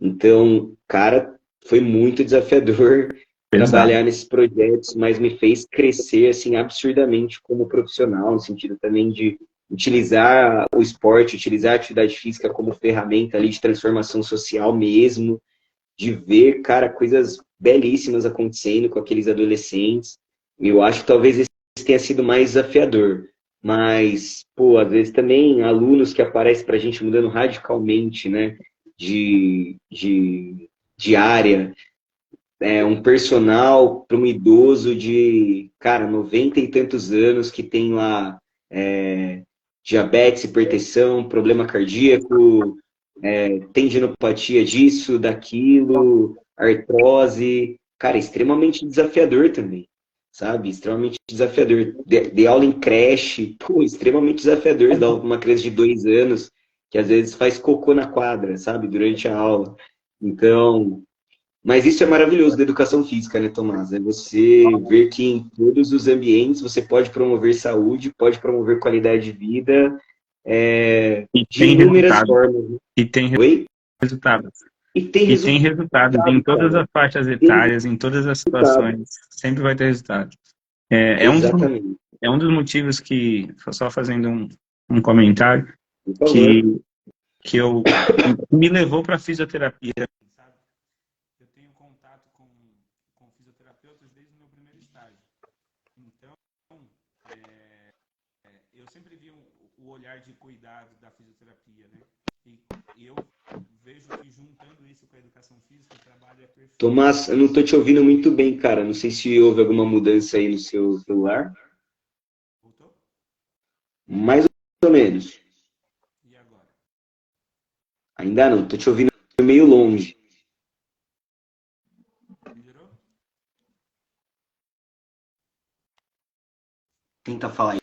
Então, cara, foi muito desafiador Pesado. trabalhar nesses projetos, mas me fez crescer, assim, absurdamente como profissional, no sentido também de utilizar o esporte, utilizar a atividade física como ferramenta ali de transformação social mesmo, de ver, cara, coisas belíssimas acontecendo com aqueles adolescentes. Eu acho que talvez esse tenha sido mais desafiador. Mas, pô, às vezes também alunos que aparecem pra gente mudando radicalmente, né, de área, um personal para um idoso de, cara, 90 e tantos anos que tem lá diabetes, hipertensão, problema cardíaco, tendinopatia disso, daquilo, artrose. Cara, extremamente desafiador também, sabe? Extremamente desafiador. De aula em creche, pô, extremamente desafiador dar uma criança de 2 anos que às vezes faz cocô na quadra, sabe? Durante a aula. Então, mas isso é maravilhoso da educação física, né, Tomás? É você ver que em todos os ambientes você pode promover saúde, pode promover qualidade de vida, E de tem inúmeras resultado. formas. Né? E tem Oi? resultados. E tem E tem resultados em resultado, todas cara. as faixas Tem etárias, em todas as resultado. situações. Sempre vai ter resultado. É Exatamente. um dos motivos que, só fazendo um comentário, Por favor. que, que me levou para a fisioterapia. Sabe? Eu tenho contato com fisioterapeutas desde o meu primeiro estágio. Então, eu sempre vi o olhar de cuidado da fisioterapia, né? E eu vejo que juntando isso com a educação física, o trabalho é perfeito. Tomás, eu não tô te ouvindo muito bem, cara. Não sei se houve alguma mudança aí no seu celular. Voltou? Mais ou menos. E agora? Ainda não. Tô te ouvindo meio longe. Melhorou? Tenta falar aí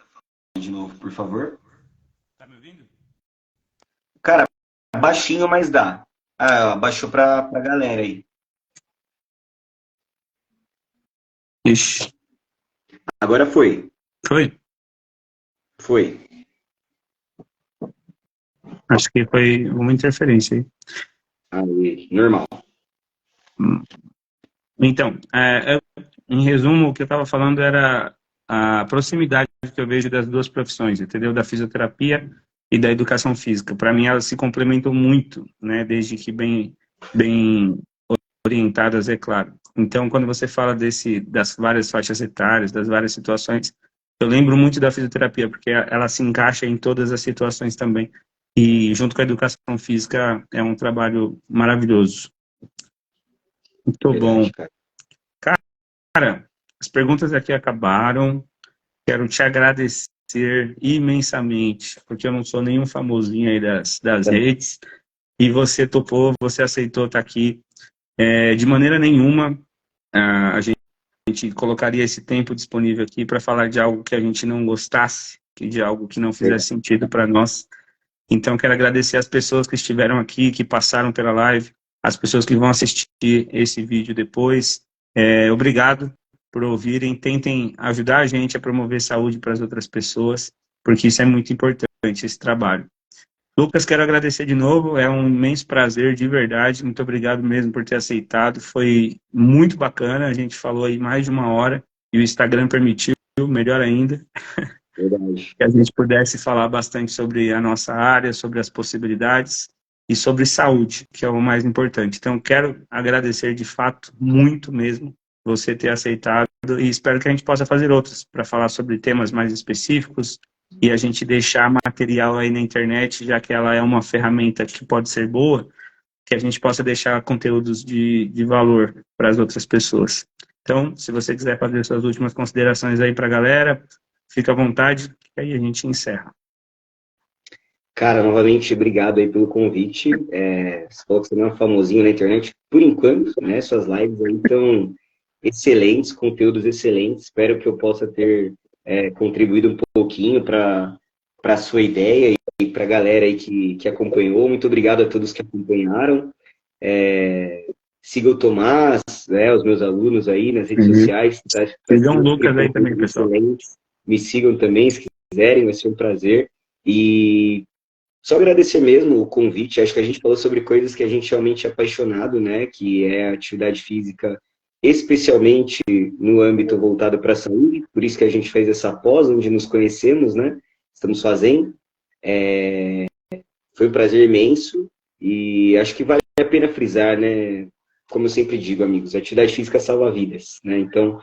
de novo, por favor. Tá me ouvindo? Cara, baixinho, mas dá. Ah, baixou pra galera aí. Ixi, Agora foi. foi? Foi. Acho que foi uma interferência aí. Aí, normal. Então, em resumo, o que eu estava falando era a proximidade que eu vejo das duas profissões, entendeu? Da fisioterapia e da educação física. Para mim, elas se complementam muito, né? Desde que bem orientadas, é claro. Então, quando você fala das várias faixas etárias, das várias situações, eu lembro muito da fisioterapia, porque ela se encaixa em todas as situações também. E junto com a educação física, é um trabalho maravilhoso. Muito bom. Verdade, cara. Cara, as perguntas aqui acabaram. Quero te agradecer imensamente, porque eu não sou nenhum famosinho aí das redes, e você topou, você aceitou estar aqui. De maneira nenhuma, a gente colocaria esse tempo disponível aqui para falar de algo que a gente não gostasse, de algo que não fizesse sentido para nós. Então, quero agradecer as pessoas que estiveram aqui, que passaram pela live, as pessoas que vão assistir esse vídeo depois. Obrigado por ouvirem. Tentem ajudar a gente a promover saúde para as outras pessoas, porque isso é muito importante, esse trabalho. Lucas, quero agradecer de novo, é um imenso prazer, de verdade, muito obrigado mesmo por ter aceitado, foi muito bacana, a gente falou aí mais de 1 hora, e o Instagram permitiu, melhor ainda, Verdade. que a gente pudesse falar bastante sobre a nossa área, sobre as possibilidades, e sobre saúde, que é o mais importante. Então, quero agradecer de fato, muito mesmo, você ter aceitado, e espero que a gente possa fazer outros, para falar sobre temas mais específicos, e a gente deixar material aí na internet, já que ela é uma ferramenta que pode ser boa, que a gente possa deixar conteúdos de valor para as outras pessoas. Então, se você quiser fazer suas últimas considerações aí para a galera, fica à vontade, que aí a gente encerra. Cara, novamente, obrigado aí pelo convite. Você falou que você não é famosinho na internet, por enquanto, né? Suas lives aí estão excelentes, conteúdos excelentes. Espero que eu possa ter contribuído um pouquinho para a sua ideia e para a galera aí que acompanhou. Muito obrigado a todos que acompanharam. Siga o Tomás, né, os meus alunos aí nas redes sociais. Tá? Sigam o Lucas aí também, pessoal. Me sigam também, se quiserem, vai ser um prazer. E só agradecer mesmo o convite. Acho que a gente falou sobre coisas que a gente realmente é apaixonado, né? Que é a atividade física, especialmente no âmbito voltado para a saúde. Por isso que a gente fez essa pós, onde nos conhecemos, né? Estamos fazendo. Foi um prazer imenso e acho que vale a pena frisar, né? Como eu sempre digo, amigos, a atividade física salva vidas, né? Então,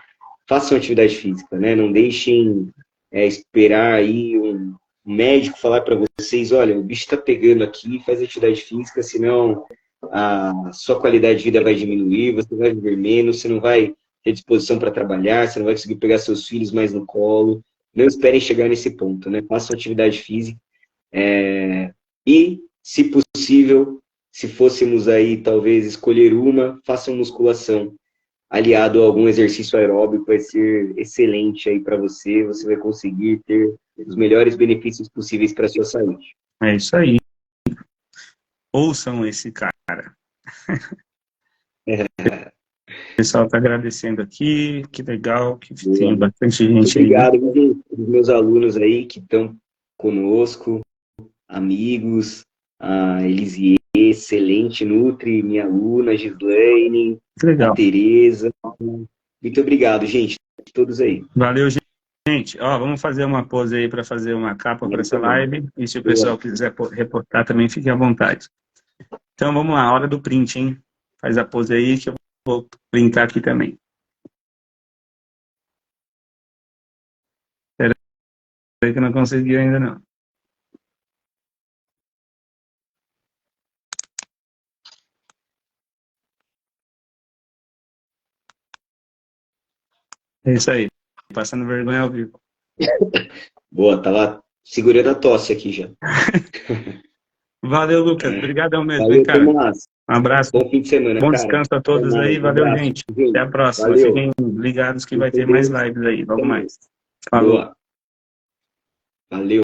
façam atividade física, né? Não deixem esperar aí um médico falar para vocês, olha, o bicho está pegando aqui, faz atividade física, senão a sua qualidade de vida vai diminuir, você vai viver menos, você não vai ter disposição para trabalhar, você não vai conseguir pegar seus filhos mais no colo. Não esperem chegar nesse ponto, né? Façam atividade física. E, se possível, se fôssemos aí, talvez, escolher uma, façam musculação. Aliado a algum exercício aeróbico, vai ser excelente aí para você. Você vai conseguir ter os melhores benefícios possíveis para a sua saúde. É isso aí. Ouçam esse cara. O pessoal está agradecendo aqui, que legal, que tem bastante gente aí. Obrigado, os meus alunos aí que estão conosco, amigos, a Elisier, excelente, Nutri, minha aluna, Gislaine, a Tereza. Muito obrigado, gente, todos aí. Valeu, gente. Vamos fazer uma pose aí para fazer uma capa para essa live. E se o pessoal quiser reportar também, fique à vontade. Então, vamos lá, hora do print, hein? Faz a pose aí que eu vou printar aqui também. Espera aí que eu não consegui ainda, não. É isso aí. Passando vergonha ao vivo. Boa, tava segurando a tosse aqui já. Valeu, Lucas. Obrigadão mesmo, valeu, cara. Tomás. Um abraço. Bom fim de semana, Bom descanso a todos aí. Valeu, gente. Até a próxima. Valeu. Fiquem ligados que vai ter mais lives aí. Logo mais. Falou. Boa. Valeu.